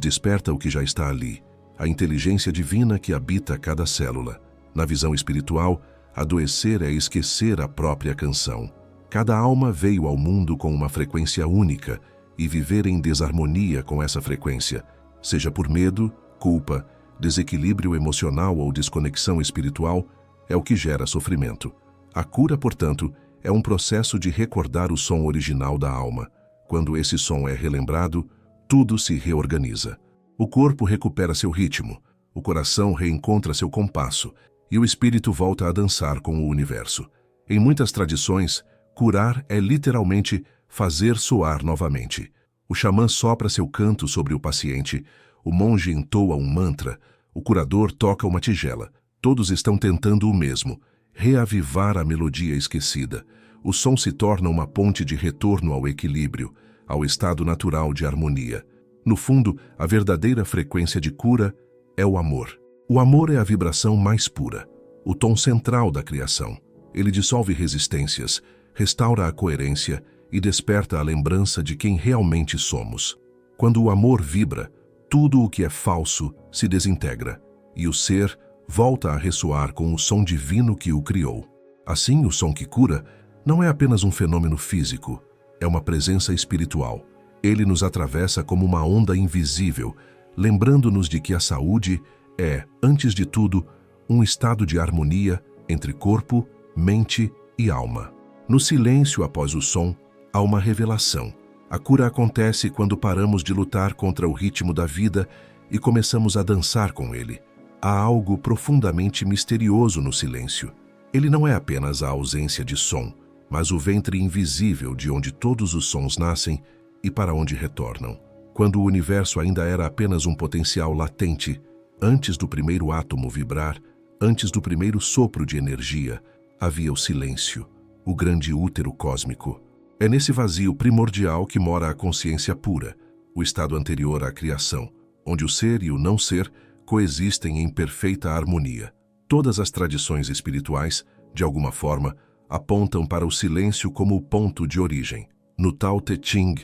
desperta o que já está ali, a inteligência divina que habita cada célula. Na visão espiritual, adoecer é esquecer a própria canção. Cada alma veio ao mundo com uma frequência única e viver em desarmonia com essa frequência, seja por medo, culpa, desequilíbrio emocional ou desconexão espiritual, é o que gera sofrimento. A cura, portanto, é um processo de recordar o som original da alma. Quando esse som é relembrado, tudo se reorganiza. O corpo recupera seu ritmo, o coração reencontra seu compasso e o espírito volta a dançar com o universo. Em muitas tradições, curar é literalmente fazer soar novamente. O xamã sopra seu canto sobre o paciente, o monge entoa um mantra, o curador toca uma tigela. Todos estão tentando o mesmo, reavivar a melodia esquecida. O som se torna uma ponte de retorno ao equilíbrio, ao estado natural de harmonia. No fundo, a verdadeira frequência de cura é o amor. O amor é a vibração mais pura, o tom central da criação. Ele dissolve resistências, restaura a coerência e desperta a lembrança de quem realmente somos. Quando o amor vibra, tudo o que é falso se desintegra, e o ser volta a ressoar com o som divino que o criou. Assim, o som que cura não é apenas um fenômeno físico, é uma presença espiritual. Ele nos atravessa como uma onda invisível, lembrando-nos de que a saúde é, antes de tudo, um estado de harmonia entre corpo, mente e alma. No silêncio após o som, há uma revelação. A cura acontece quando paramos de lutar contra o ritmo da vida e começamos a dançar com ele. Há algo profundamente misterioso no silêncio. Ele não é apenas a ausência de som, mas o ventre invisível de onde todos os sons nascem e para onde retornam. Quando o universo ainda era apenas um potencial latente, antes do primeiro átomo vibrar, antes do primeiro sopro de energia, havia o silêncio, o grande útero cósmico. É nesse vazio primordial que mora a consciência pura, o estado anterior à criação, onde o ser e o não ser coexistem em perfeita harmonia. Todas as tradições espirituais, de alguma forma, apontam para o silêncio como o ponto de origem. No Tao Te Ching,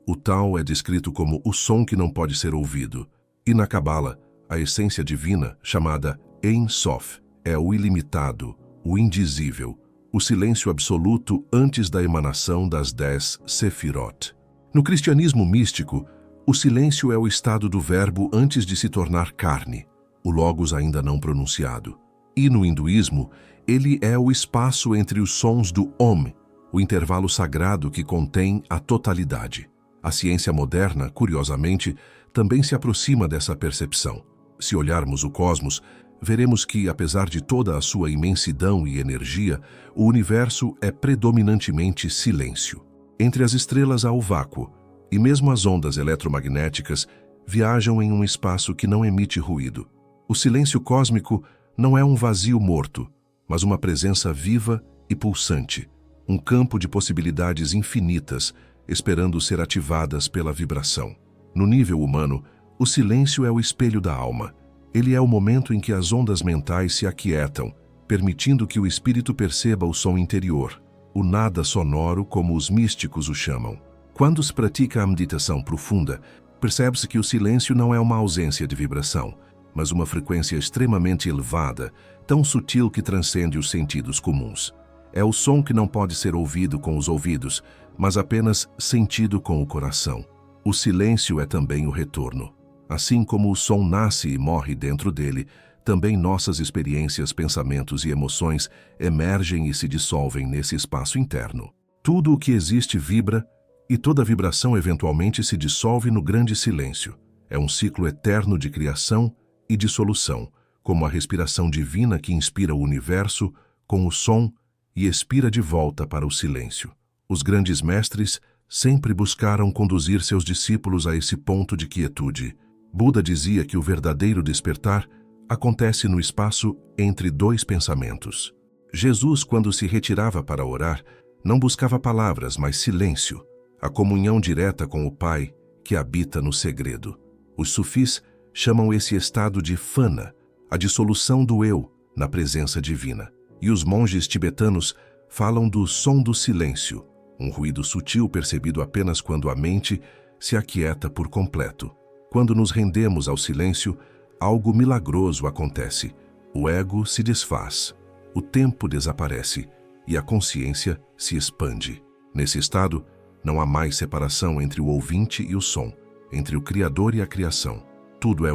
o Tao é descrito como o som que não pode ser ouvido. E na Cabala, a essência divina, chamada Ein Sof, é o ilimitado, o indizível, o silêncio absoluto antes da emanação das 10 Sefirot. No cristianismo místico, o silêncio é o estado do verbo antes de se tornar carne, o logos ainda não pronunciado. E no hinduísmo, ele é o espaço entre os sons do Om, o intervalo sagrado que contém a totalidade. A ciência moderna, curiosamente, também se aproxima dessa percepção. Se olharmos o cosmos, veremos que, apesar de toda a sua imensidão e energia, o universo é predominantemente silêncio. Entre as estrelas há o vácuo, e mesmo as ondas eletromagnéticas viajam em um espaço que não emite ruído. O silêncio cósmico não é um vazio morto, mas uma presença viva e pulsante, um campo de possibilidades infinitas, esperando ser ativadas pela vibração. No nível humano, o silêncio é o espelho da alma. Ele é o momento em que as ondas mentais se aquietam, permitindo que o espírito perceba o som interior, o nada sonoro como os místicos o chamam. Quando se pratica a meditação profunda, percebe-se que o silêncio não é uma ausência de vibração, mas uma frequência extremamente elevada, tão sutil que transcende os sentidos comuns. É o som que não pode ser ouvido com os ouvidos, mas apenas sentido com o coração. O silêncio é também o retorno. Assim como o som nasce e morre dentro dele, também nossas experiências, pensamentos e emoções emergem e se dissolvem nesse espaço interno. Tudo o que existe vibra, e toda vibração eventualmente se dissolve no grande silêncio. É um ciclo eterno de criação e dissolução, como a respiração divina que inspira o universo com o som e expira de volta para o silêncio. Os grandes mestres sempre buscaram conduzir seus discípulos a esse ponto de quietude. Buda dizia que o verdadeiro despertar acontece no espaço entre dois pensamentos. Jesus, quando se retirava para orar, não buscava palavras, mas silêncio, a comunhão direta com o Pai que habita no segredo. Os sufis chamam esse estado de fana, a dissolução do eu na presença divina. E os monges tibetanos falam do som do silêncio, um ruído sutil percebido apenas quando a mente se aquieta por completo. Quando nos rendemos ao silêncio, algo milagroso acontece. O ego se desfaz, o tempo desaparece e a consciência se expande. Nesse estado, não há mais separação entre o ouvinte e o som, entre o Criador e a criação. Tudo é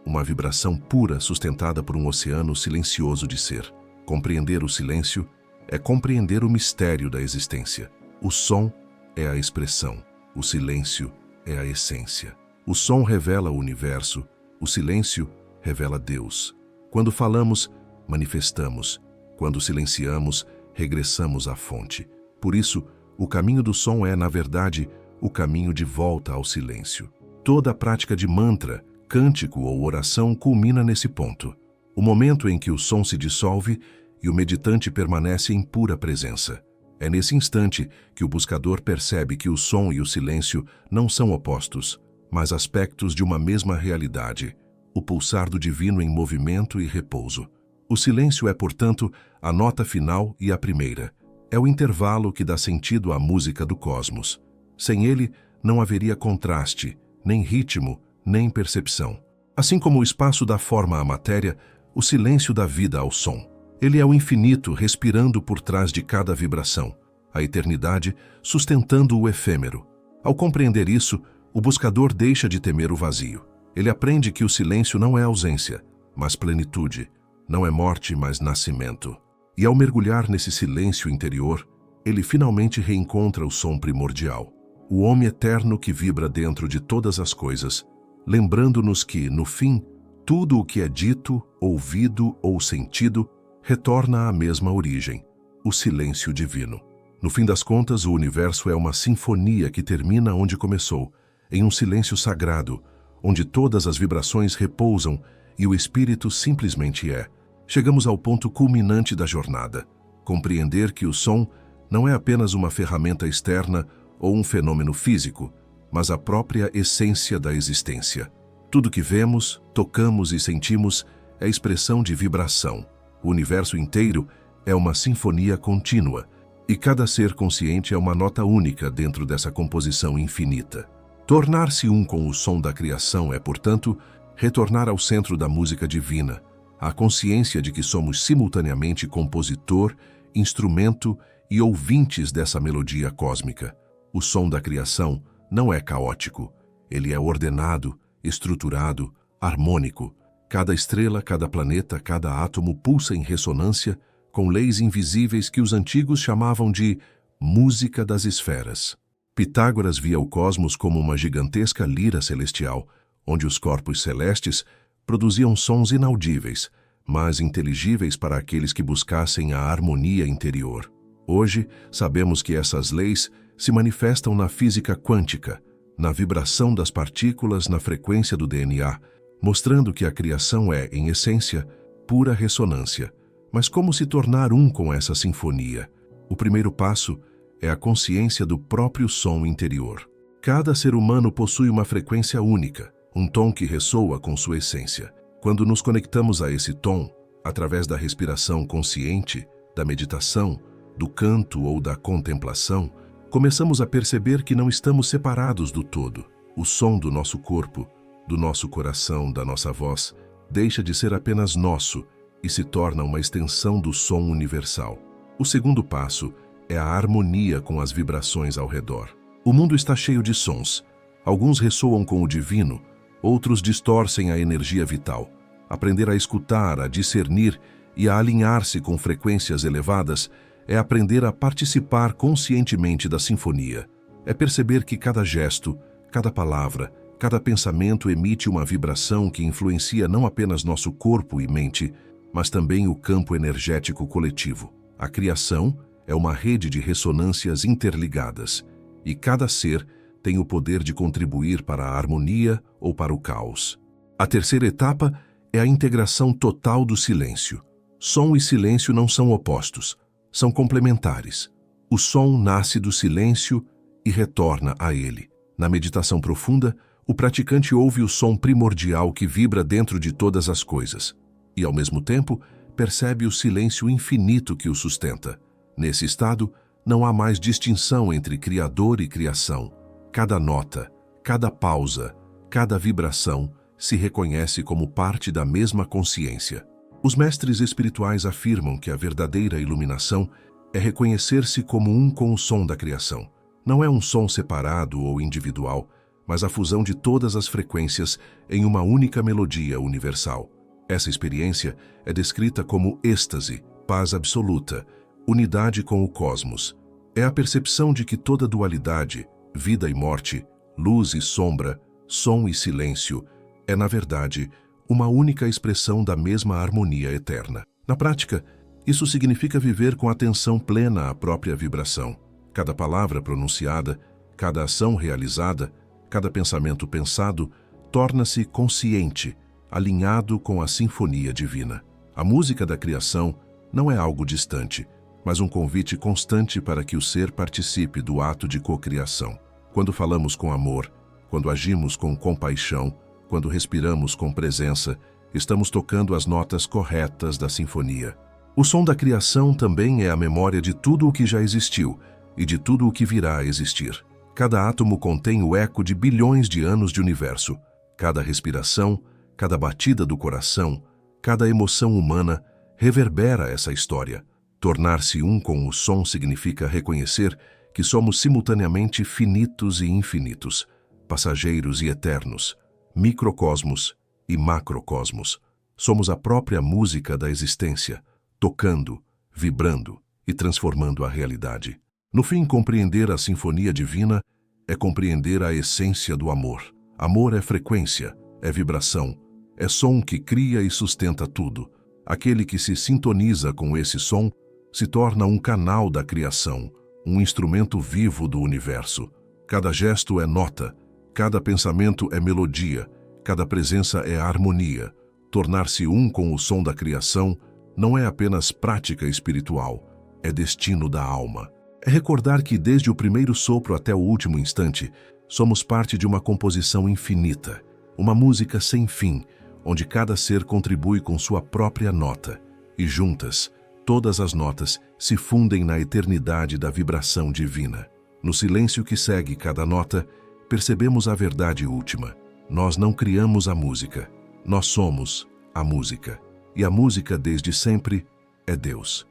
uma vibração pura sustentada por um oceano silencioso de ser. Compreender o silêncio é compreender o mistério da existência. O som é a expressão, o silêncio é a essência. O som revela o universo, o silêncio revela Deus. Quando falamos, manifestamos. Quando silenciamos, regressamos à fonte. Por isso, o caminho do som é, na verdade, o caminho de volta ao silêncio. Toda a prática de mantra, cântico ou oração culmina nesse ponto. O momento em que o som se dissolve e o meditante permanece em pura presença. É nesse instante que o buscador percebe que o som e o silêncio não são opostos, mas aspectos de uma mesma realidade, o pulsar do divino em movimento e repouso. O silêncio é, portanto, a nota final e a primeira. É o intervalo que dá sentido à música do cosmos. Sem ele, não haveria contraste, nem ritmo, nem percepção. Assim como o espaço dá forma à matéria, o silêncio dá vida ao som. Ele é o infinito respirando por trás de cada vibração, a eternidade sustentando o efêmero. Ao compreender isso, o buscador deixa de temer o vazio. Ele aprende que o silêncio não é ausência, mas plenitude, não é morte, mas nascimento. E ao mergulhar nesse silêncio interior, ele finalmente reencontra o som primordial, o homem eterno que vibra dentro de todas as coisas, lembrando-nos que, no fim, tudo o que é dito, ouvido ou sentido retorna à mesma origem, o silêncio divino. No fim das contas, o universo é uma sinfonia que termina onde começou, em um silêncio sagrado, onde todas as vibrações repousam e o espírito simplesmente é. Chegamos ao ponto culminante da jornada, compreender que o som não é apenas uma ferramenta externa ou um fenômeno físico, mas a própria essência da existência. Tudo que vemos, tocamos e sentimos é expressão de vibração. O universo inteiro é uma sinfonia contínua, e cada ser consciente é uma nota única dentro dessa composição infinita. Tornar-se um com o som da criação é, portanto, retornar ao centro da música divina, a consciência de que somos simultaneamente compositor, instrumento e ouvintes dessa melodia cósmica. O som da criação não é caótico, ele é ordenado, estruturado, harmônico. Cada estrela, cada planeta, cada átomo pulsa em ressonância com leis invisíveis que os antigos chamavam de música das esferas. Pitágoras via o cosmos como uma gigantesca lira celestial, onde os corpos celestes produziam sons inaudíveis, mas inteligíveis para aqueles que buscassem a harmonia interior. Hoje, sabemos que essas leis se manifestam na física quântica, na vibração das partículas na frequência do DNA, mostrando que a criação é, em essência, pura ressonância. Mas como se tornar um com essa sinfonia? O primeiro passo é a consciência do próprio som interior. Cada ser humano possui uma frequência única, um tom que ressoa com sua essência. Quando nos conectamos a esse tom, através da respiração consciente, da meditação, do canto ou da contemplação, começamos a perceber que não estamos separados do todo. o som do nosso corpo, do nosso coração, da nossa voz, deixa de ser apenas nosso e se torna uma extensão do som universal. O segundo passo é a harmonia com as vibrações ao redor. O mundo está cheio de sons. Alguns ressoam com o divino, outros distorcem a energia vital. Aprender a escutar, a discernir e a alinhar-se com frequências elevadas é aprender a participar conscientemente da sinfonia. É perceber que cada gesto, cada palavra, cada pensamento emite uma vibração que influencia não apenas nosso corpo e mente, mas também o campo energético coletivo. A criação é uma rede de ressonâncias interligadas, e cada ser tem o poder de contribuir para a harmonia ou para o caos. A terceira etapa é a integração total do silêncio. Som e silêncio não são opostos, são complementares. O som nasce do silêncio e retorna a ele. Na meditação profunda, o praticante ouve o som primordial que vibra dentro de todas as coisas e, ao mesmo tempo, percebe o silêncio infinito que o sustenta. Nesse estado, não há mais distinção entre criador e criação. Cada nota, cada pausa, cada vibração se reconhece como parte da mesma consciência. Os mestres espirituais afirmam que a verdadeira iluminação é reconhecer-se como um com o som da criação. Não é um som separado ou individual, mas a fusão de todas as frequências em uma única melodia universal. Essa experiência é descrita como êxtase, paz absoluta, unidade com o cosmos. É a percepção de que toda dualidade, vida e morte, luz e sombra, som e silêncio, é, na verdade, uma única expressão da mesma harmonia eterna. Na prática, isso significa viver com atenção plena à própria vibração. Cada palavra pronunciada, cada ação realizada, cada pensamento pensado, torna-se consciente, alinhado com a sinfonia divina. A música da criação não é algo distante, mas um convite constante para que o ser participe do ato de cocriação. Quando falamos com amor, quando agimos com compaixão, quando respiramos com presença, estamos tocando as notas corretas da sinfonia. O som da criação também é a memória de tudo o que já existiu e de tudo o que virá a existir. Cada átomo contém o eco de bilhões de anos de universo. Cada respiração, cada batida do coração, cada emoção humana reverbera essa história. Tornar-se um com o som significa reconhecer que somos simultaneamente finitos e infinitos, passageiros e eternos, microcosmos e macrocosmos. Somos a própria música da existência, tocando, vibrando e transformando a realidade. No fim, compreender a sinfonia divina é compreender a essência do amor. Amor é frequência, é vibração, é som que cria e sustenta tudo. Aquele que se sintoniza com esse som se torna um canal da criação, um instrumento vivo do universo. Cada gesto é nota, cada pensamento é melodia, cada presença é harmonia. Tornar-se um com o som da criação não é apenas prática espiritual, é destino da alma. É recordar que desde o primeiro sopro até o último instante, somos parte de uma composição infinita, uma música sem fim, onde cada ser contribui com sua própria nota, e juntas, todas as notas se fundem na eternidade da vibração divina. No silêncio que segue cada nota, percebemos a verdade última. Nós não criamos a música, nós somos a música. E a música, desde sempre, é Deus.